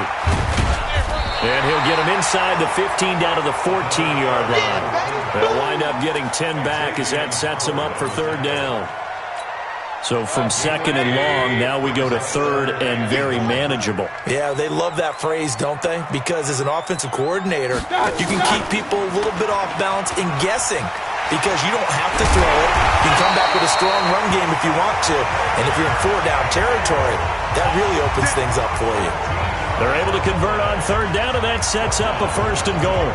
And he'll get him inside the 15 down to the 14-yard line. They'll wind up getting 10 back as that sets him up for third down. So from second and long, now we go to third and very manageable. Yeah, they love that phrase, don't they? Because as an offensive coordinator, you can keep people a little bit off balance in guessing because you don't have to throw it. You can come back with a strong run game if you want to. And if you're in four-down territory, that really opens things up for you. They're able to convert on third down, and that sets up a first and goal.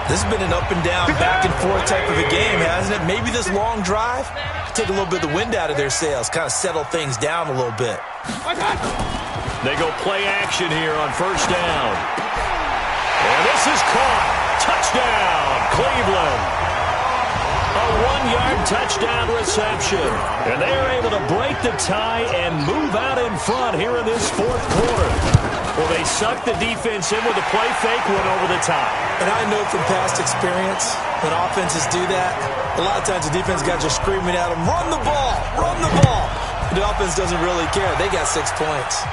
This has been an up-and-down, back-and-forth type of a game, hasn't it? Maybe this long drive take a little bit of the wind out of their sails, kind of settle things down a little bit. They go play action here on first down. And this is caught. Touchdown, Cleveland. A one-yard touchdown reception. And they are able to break the tie and move out in front here in this fourth quarter. Well, they sucked the defense in with a play fake, went over the top. And I know from past experience, when offenses do that, a lot of times the defense guys are screaming at them, run the ball, run the ball. The offense doesn't really care. They got 6 points.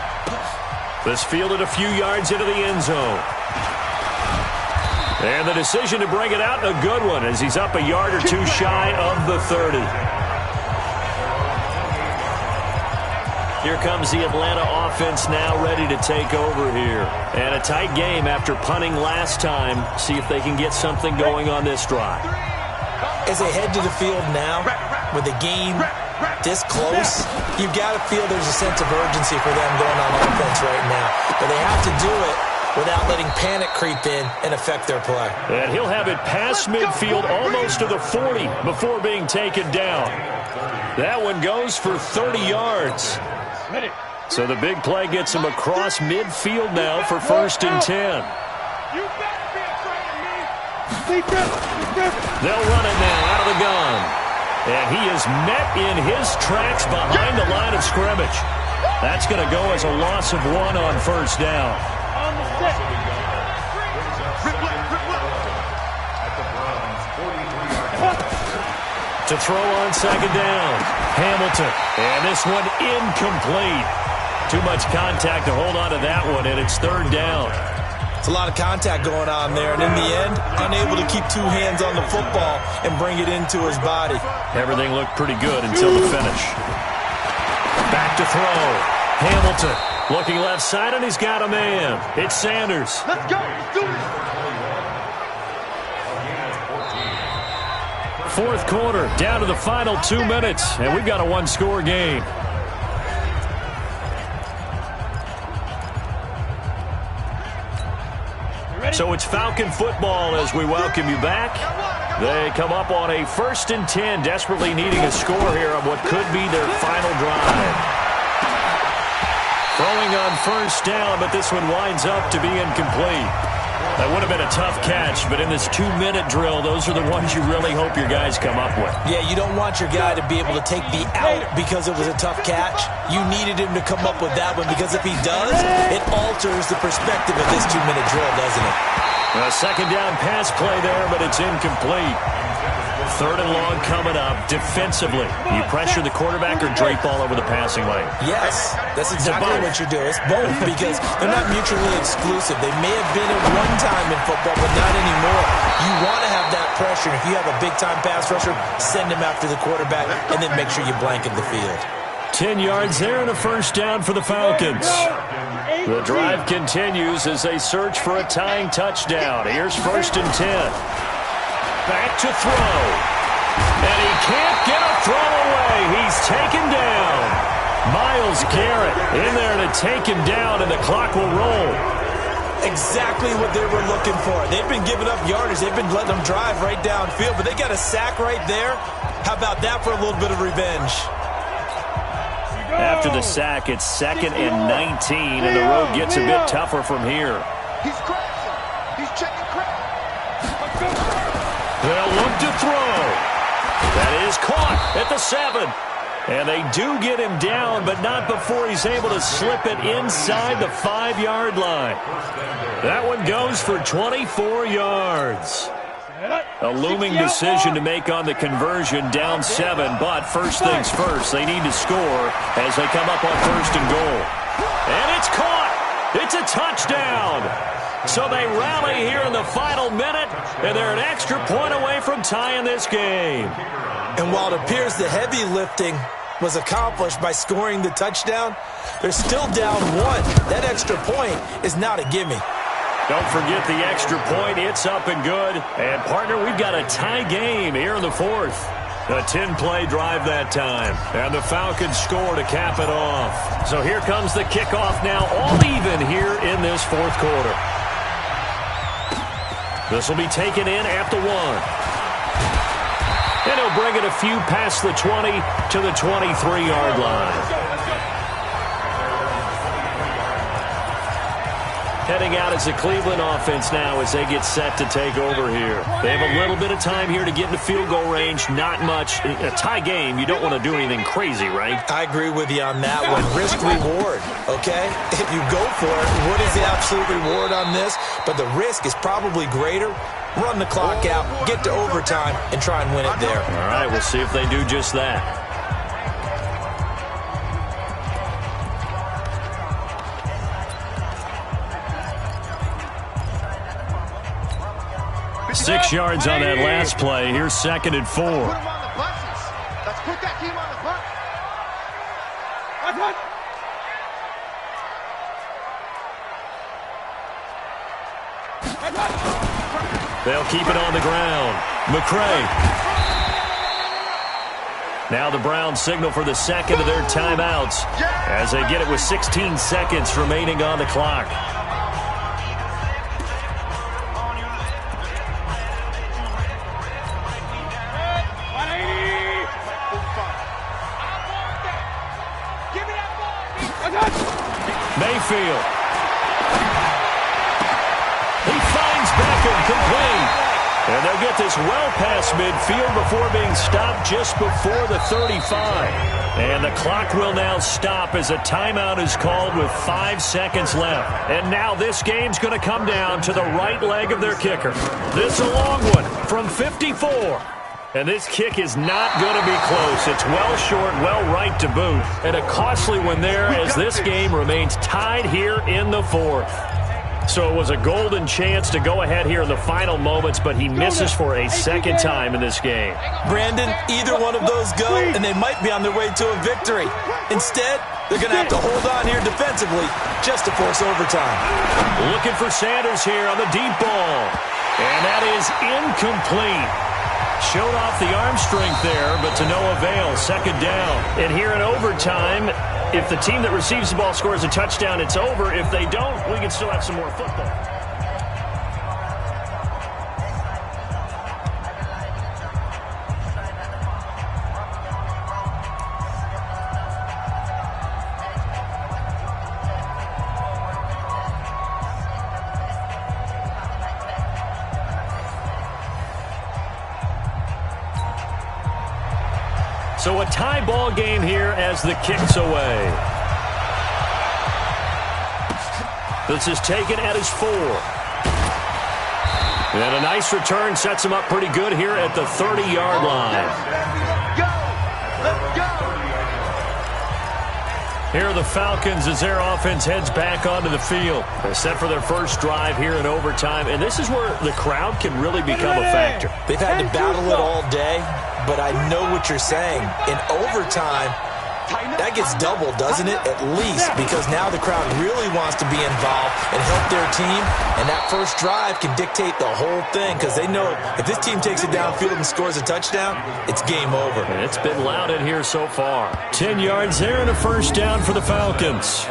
This fielded a few yards into the end zone. And the decision to bring it out, a good one, as he's up a yard or two shy of the 30. Here comes the Atlanta offense now ready to take over here. And a tight game after punting last time. See if they can get something going on this drive. As they head to the field now, with the game this close, you've got to feel there's a sense of urgency for them going on offense right now. But they have to do it without letting panic creep in and affect their play. And he'll have it past midfield almost to the 40 before being taken down. That one goes for 30 yards. So the big play gets him across midfield now for first and 10. You better be afraid of me. They'll run it now out of the gun. And he is met in his tracks behind the line of scrimmage. That's going to go as a loss of 1 on first down. On the stick. To throw on second down, Hamilton. And this one incomplete. Too much contact to hold on to that one, and it's third down. It's a lot of contact going on there, and in the end, unable to keep 2 hands on the football and bring it into his body. Everything looked pretty good until the finish. Back to throw. Hamilton looking left side, and he's got a man. It's Sanders. Let's go. Let's do this. Fourth quarter, down to the final 2 minutes, and we've got a one-score game. So it's Falcon football as we welcome you back. They come up on a first and 10, desperately needing a score here on what could be their final drive. Throwing on first down, but this one winds up to be incomplete. That would have been a tough catch, but in this 2-minute drill, those are the ones you really hope your guys come up with. Yeah, you don't want your guy to be able to take the out because it was a tough catch. You needed him to come up with that one because if he does, it alters the perspective of this 2-minute drill, doesn't it? A second down pass play there, but it's incomplete. Third and long coming up defensively. You pressure the quarterback or drape all over the passing lane? Yes, that's exactly what you're doing. It's both because they're not mutually exclusive. They may have been at one time in football, but not anymore. You want to have that pressure. If you have a big-time pass rusher, send him after the quarterback and then make sure you blanket the field. 10 yards there and a first down for the Falcons. The drive continues as they search for a tying touchdown. Here's first and 10. Back to throw. And he can't get a throw away. He's taken down. Myles Garrett in there to take him down, and the clock will roll. Exactly what they were looking for. They've been giving up yardage. They've been letting them drive right downfield, but they got a sack right there. How about that for a little bit of revenge? After the sack, it's second and 19, and the road gets a bit tougher from here. He's crashing. He's checking crack. They'll look to throw. That is caught at the 7. And they do get him down, but not before he's able to slip it inside the 5-yard line. That one goes for 24 yards. A looming decision to make on the conversion, down 7, but first things first, they need to score as they come up on first and goal. And it's caught. It's a touchdown. So they rally here in the final minute, and they're an extra point away from tying this game. And while it appears the heavy lifting was accomplished by scoring the touchdown, they're still down one. That extra point is not a gimme. Don't forget the extra point. It's up and good. And, partner, we've got a tie game here in the fourth. A 10-play drive that time. And the Falcons score to cap it off. So here comes the kickoff now, all even here in this fourth quarter. This will be taken in at the 1. And he'll bring it a few past the 20 to the 23-yard line. Heading out as the Cleveland offense now as they get set to take over here. They have a little bit of time here to get into field goal range. Not much. A tie game, you don't want to do anything crazy, right? I agree with you on that one. Risk-reward, okay? If you go for it, what is the absolute reward on this? But the risk is probably greater. Run the clock out, get to overtime, and try and win it there. All right, we'll see if they do just that. Six yards on that last play. Here's 2nd and 4. Put him on the buses. Let's put that team on the bus. They'll keep it on the ground. McCray. Now the Browns signal for the second of their timeouts as they get it with 16 seconds remaining on the clock. Mayfield. He finds Beckham complete. And they'll get this well past midfield before being stopped just before the 35. And the clock will now stop as a timeout is called with 5 seconds left. And now this game's going to come down to the right leg of their kicker. This a long one from 54. And this kick is not going to be close. It's well short, well right to boot. And a costly one there as this game remains tied here in the fourth. So it was a golden chance to go ahead here in the final moments, but he misses for a second time in this game. Brandon, either one of those go, and they might be on their way to a victory. Instead, they're going to have to hold on here defensively just to force overtime. Looking for Sanders here on the deep ball. And that is incomplete. Showed off the arm strength there, but to no avail. 2nd down. And here in overtime, if the team that receives the ball scores a touchdown, it's over. If they don't, we can still have some more football. So a tie ball game here as the kick's away. This is taken at his 4. And a nice return sets him up pretty good here at the 30-yard line. Let's go! Here are the Falcons as their offense heads back onto the field. They're set for their first drive here in overtime, and this is where the crowd can really become a factor. They've had to battle it all day, but I know what you're saying. In overtime, that gets doubled, doesn't it? At least, because now the crowd really wants to be involved and help their team, and that first drive can dictate the whole thing because they know if this team takes it downfield and scores a touchdown, it's game over. And it's been loud in here so far. 10 yards there and a first down for the Falcons.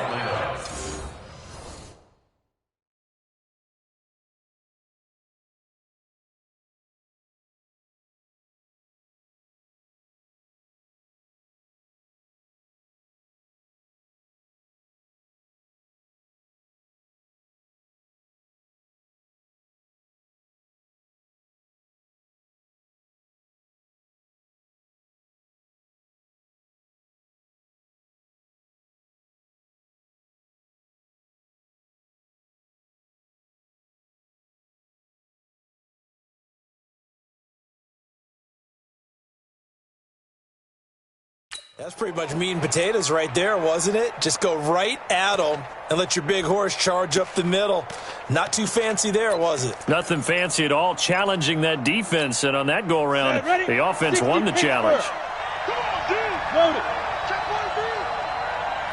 That's pretty much meat and potatoes right there, wasn't it? Just go right at them and let your big horse charge up the middle. Not too fancy there, was it? Nothing fancy at all, challenging that defense. And on that go-around, the offense won the challenge. Come on, D. Loaded. Check 1, D.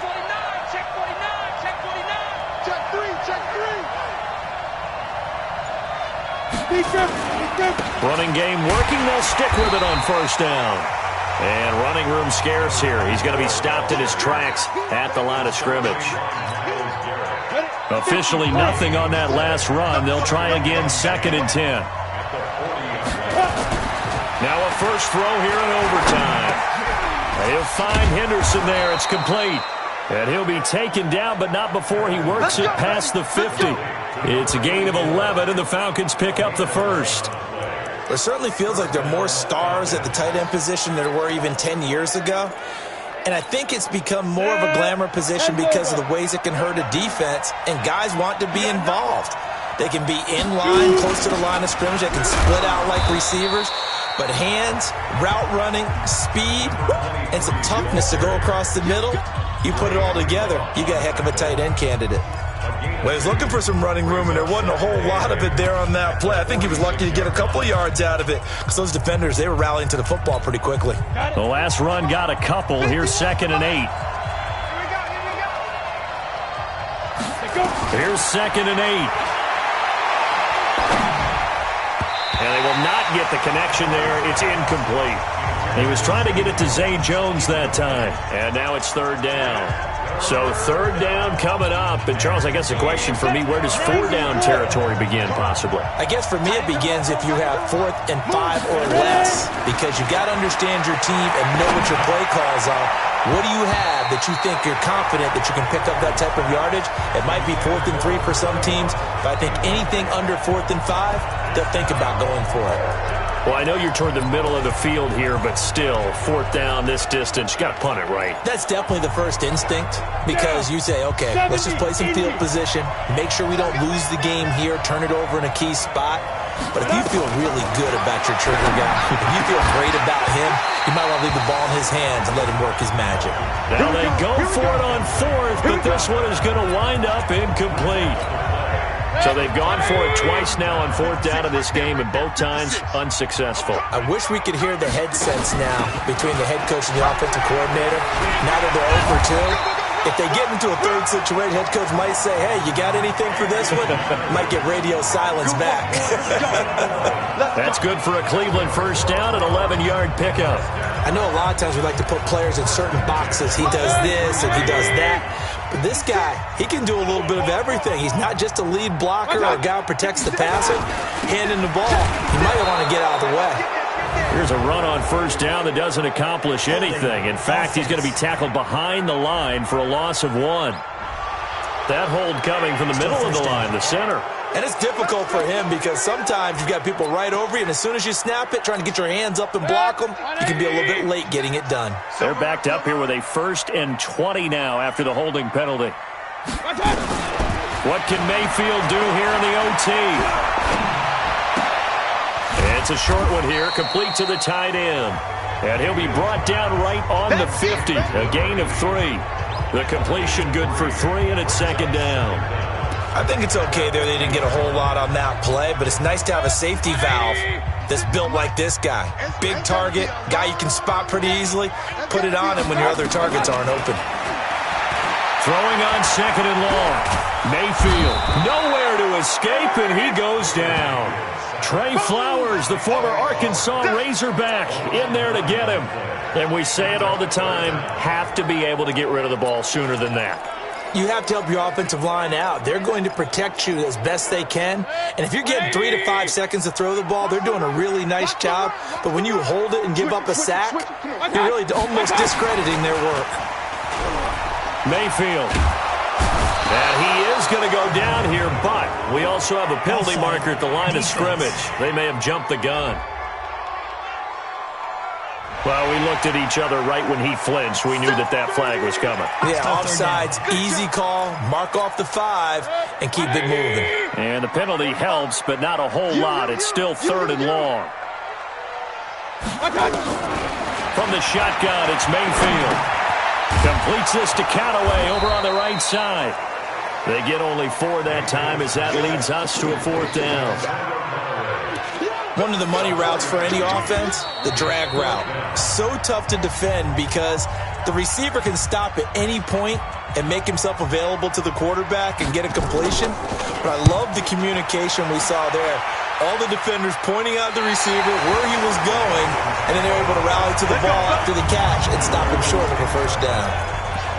49, check 49, check 49. Check 3, check 3. Defense. Running game working. They'll stick with it on first down. And running room scarce here. He's going to be stopped in his tracks at the line of scrimmage. Officially nothing on that last run. They'll try again, 2nd and 10. Now a first throw here in overtime. He'll find Henderson there. It's complete. And he'll be taken down, but not before he works it past the 50. It's a gain of 11, and the Falcons pick up the first. It certainly feels like there are more stars at the tight end position than there were even 10 years ago. And I think it's become more of a glamour position because of the ways it can hurt a defense, and guys want to be involved. They can be in line, close to the line of scrimmage. They can split out like receivers. But hands, route running, speed, and some toughness to go across the middle, you put it all together, you got a heck of a tight end candidate. Well, he was looking for some running room, and there wasn't a whole lot of it there on that play. I think he was lucky to get a couple of yards out of it because those defenders, they were rallying to the football pretty quickly. The last run got a couple. Here's 2nd and 8. Here's 2nd and 8. And they will not get the connection there. It's incomplete. He was trying to get it to Zay Jones that time. And now it's 3rd down. So 3rd down coming up. And, Charles, I guess a question for me, where does 4-down territory begin possibly? I guess for me it begins if you have 4th and 5 or less, because you got to understand your team and know what your play calls are. What do you have that you think you're confident that you can pick up that type of yardage? It might be 4th and 3 for some teams, but I think anything under 4th and 5, they'll think about going for it. Well, I know you're toward the middle of the field here, but still, 4th down this distance, you got to punt it right. That's definitely the first instinct, because you say, okay, let's just play some field position, make sure we don't lose the game here, turn it over in a key spot. But if you feel really good about your trigger guy, if you feel great about him, you might want to leave the ball in his hands and let him work his magic. Now they go for it on 4th, but this one is going to wind up incomplete. So they've gone for it twice now on 4th down in this game, and both times unsuccessful. I wish we could hear the headsets now between the head coach and the offensive coordinator. Now that they're over 2, if they get into a 3rd situation, head coach might say, hey, you got anything for this one? Might get radio silence back. That's good for a Cleveland first down, an 11-yard pickup. I know a lot of times we like to put players in certain boxes. He does this and he does that. But this guy, he can do a little bit of everything. He's not just a lead blocker or a guy who protects the passer. Handing the ball, he might want to get out of the way. Here's a run on first down that doesn't accomplish anything. In fact, he's going to be tackled behind the line for a loss of 1. That hold coming from the middle of the line, the center. And it's difficult for him because sometimes you've got people right over you, and as soon as you snap it, trying to get your hands up and block them, you can be a little bit late getting it done. They're backed up here with a 1st and 20 now after the holding penalty. What can Mayfield do here in the OT? It's a short one here, complete to the tight end. And he'll be brought down right on the 50, a gain of 3. The completion good for 3, and it's 2nd down. I think it's okay there. They didn't get a whole lot on that play, but it's nice to have a safety valve that's built like this guy. Big target, guy you can spot pretty easily. Put it on him when your other targets aren't open. Throwing on 2nd and long. Mayfield, nowhere to escape, and he goes down. Trey Flowers, the former Arkansas Razorback, in there to get him. And we say it all the time, have to be able to get rid of the ball sooner than that. You have to help your offensive line out. They're going to protect you as best they can. And if you're getting 3 to 5 seconds to throw the ball, they're doing a really nice job. But when you hold it and give up a sack, you're really almost discrediting their work. Mayfield. And he is going to go down here, but we also have a penalty marker at the line of scrimmage. They may have jumped the gun. Well, we looked at each other right when he flinched. We knew that flag was coming. Yeah, offsides, easy call, mark off the 5, and keep it moving. And the penalty helps, but not a whole lot. It's still 3rd and long. From the shotgun. It's Mayfield. Completes this to Callaway over on the right side. They get only 4 that time as that leads us to a 4th down. One of the money routes for any offense, the drag route. So tough to defend because the receiver can stop at any point and make himself available to the quarterback and get a completion. But I love the communication we saw there. All the defenders pointing out the receiver, where he was going, and then they're able to rally to the ball after the catch and stop him short of a first down.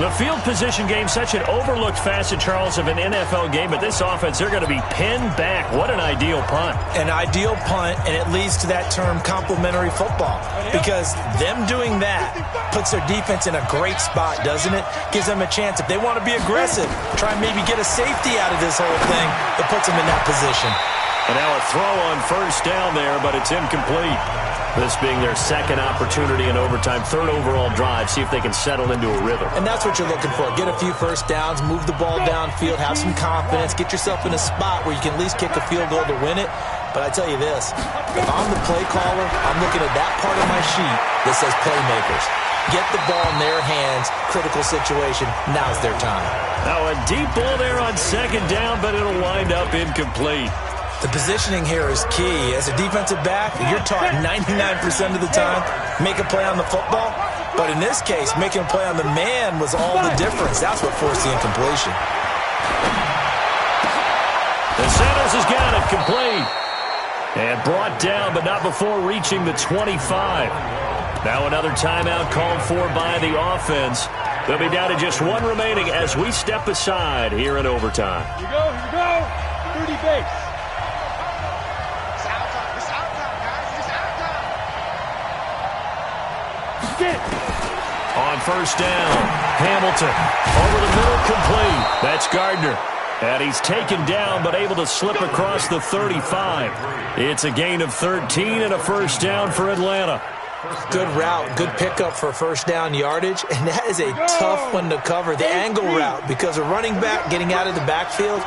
The field position game, such an overlooked facet, Charles, of an NFL game, but this offense, they're going to be pinned back. What an ideal punt. An ideal punt, and it leads to that term complementary football, because them doing that puts their defense in a great spot, doesn't it? Gives them a chance. If they want to be aggressive, try and maybe get a safety out of this whole thing, it puts them in that position. And now a throw on first down there, but it's incomplete. This being their second opportunity in overtime, 3rd overall drive. See if they can settle into a rhythm. And that's what you're looking for. Get a few first downs, move the ball downfield, have some confidence, get yourself in a spot where you can at least kick a field goal to win it. But I tell you this, if I'm the play caller, I'm looking at that part of my sheet that says playmakers. Get the ball in their hands, critical situation, now's their time. Now a deep ball there on 2nd down, but it'll wind up incomplete. The positioning here is key. As a defensive back, you're taught 99% of the time, make a play on the football. But in this case, making a play on the man was all the difference. That's what forced the incompletion. The Sanders has got it complete. And brought down, but not before reaching the 25. Now another timeout called for by the offense. They'll be down to just 1 remaining as we step aside here in overtime. Here we go. 30 base. On first down, Hamilton over the middle, complete. That's Gardner. And he's taken down but able to slip across the 35. It's a gain of 13 and a first down for Atlanta. Good route, good pickup for first down yardage, and that is a tough one to cover, the angle route, because a running back getting out of the backfield,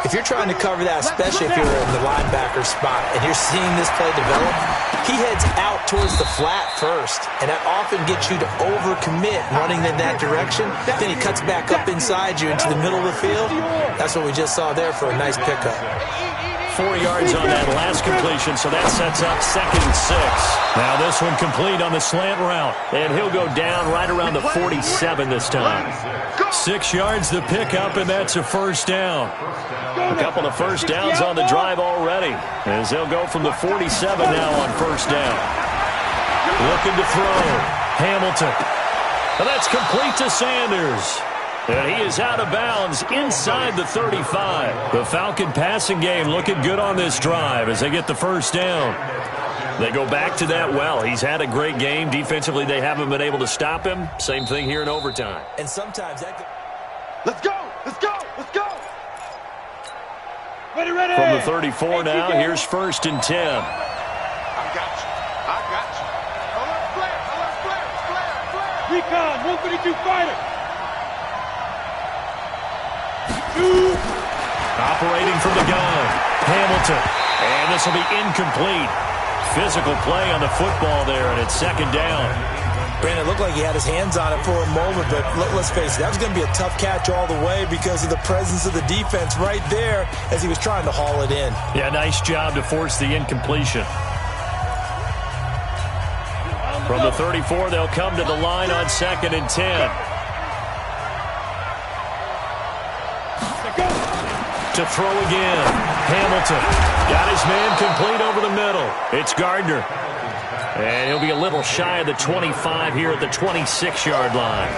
if you're trying to cover that, especially if you're in the linebacker spot and you're seeing this play develop, he heads out towards the flat first, and that often gets you to overcommit running in that direction. Then he cuts back up inside you into the middle of the field. That's what we just saw there for a nice pickup. 4 yards on that last completion, so that sets up 2nd and 6. Now this one complete on the slant route, and he'll go down right around the 47 this time. 6 yards the pickup, and that's a first down. A couple of first downs on the drive already, as they'll go from the 47 now on first down. Looking to throw. Hamilton. And that's complete to Sanders. And he is out of bounds inside the 35. The Falcon passing game looking good on this drive as they get the first down. They go back to that well. He's had a great game. Defensively, they haven't been able to stop him. Same thing here in overtime. And sometimes that... Let's go! Let's go! Let's go! Ready, ready! From the 34 now, here's 1st and 10. I got you. I got you. Alert flare! Alert flare! Flare! Recon, 132 fighter! Operating from the gun, Hamilton. And this will be incomplete. Physical play on the football there, and it's 2nd down. Brandon, it looked like he had his hands on it for a moment, but let's face it, that was going to be a tough catch all the way because of the presence of the defense right there as he was trying to haul it in. Yeah, nice job to force the incompletion. From the 34, they'll come to the line on 2nd and 10. To throw again. Hamilton got his man complete over the middle. It's Gardner. And he'll be a little shy of the 25 here at the 26-yard line.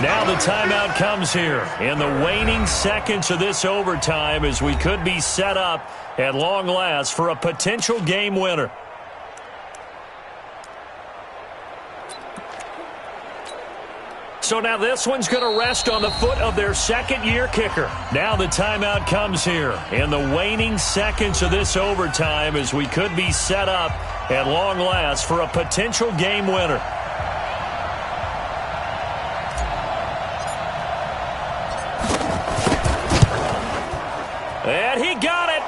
Now the timeout comes here in the waning seconds of this overtime as we could be set up at long last for a potential game winner. So now this one's going to rest on the foot of their 2nd-year kicker. Now the timeout comes here in the waning seconds of this overtime as we could be set up at long last for a potential game winner. And he got it.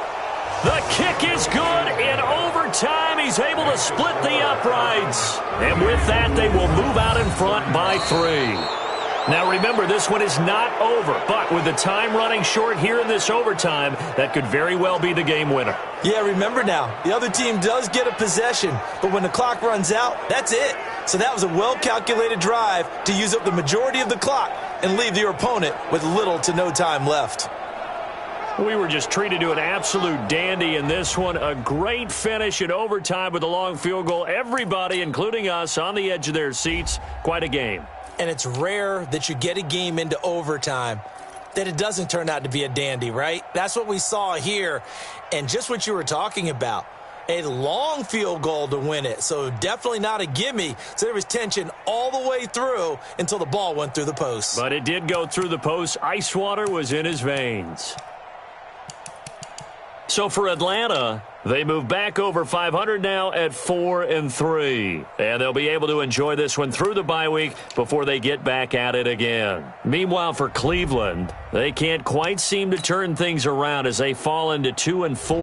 The kick is good in overtime. he's able to split the uprights. And with that, they will move out in front by 3. Now remember, this one is not over, but with the time running short here in this overtime, that could very well be the game winner. Yeah, remember now, the other team does get a possession, but when the clock runs out, that's it. So that was a well-calculated drive to use up the majority of the clock and leave your opponent with little to no time left. We were just treated to an absolute dandy in this one. A great finish in overtime with a long field goal. Everybody, including us, on the edge of their seats. Quite a game. And it's rare that you get a game into overtime that it doesn't turn out to be a dandy, right? That's what we saw here. And just what you were talking about, a long field goal to win it. So definitely not a gimme. So there was tension all the way through until the ball went through the post. But it did go through the post. Ice water was in his veins. So for Atlanta, they move back over 500 now at 4-3. And they'll be able to enjoy this one through the bye week before they get back at it again. Meanwhile, for Cleveland, they can't quite seem to turn things around as they fall into 2-4.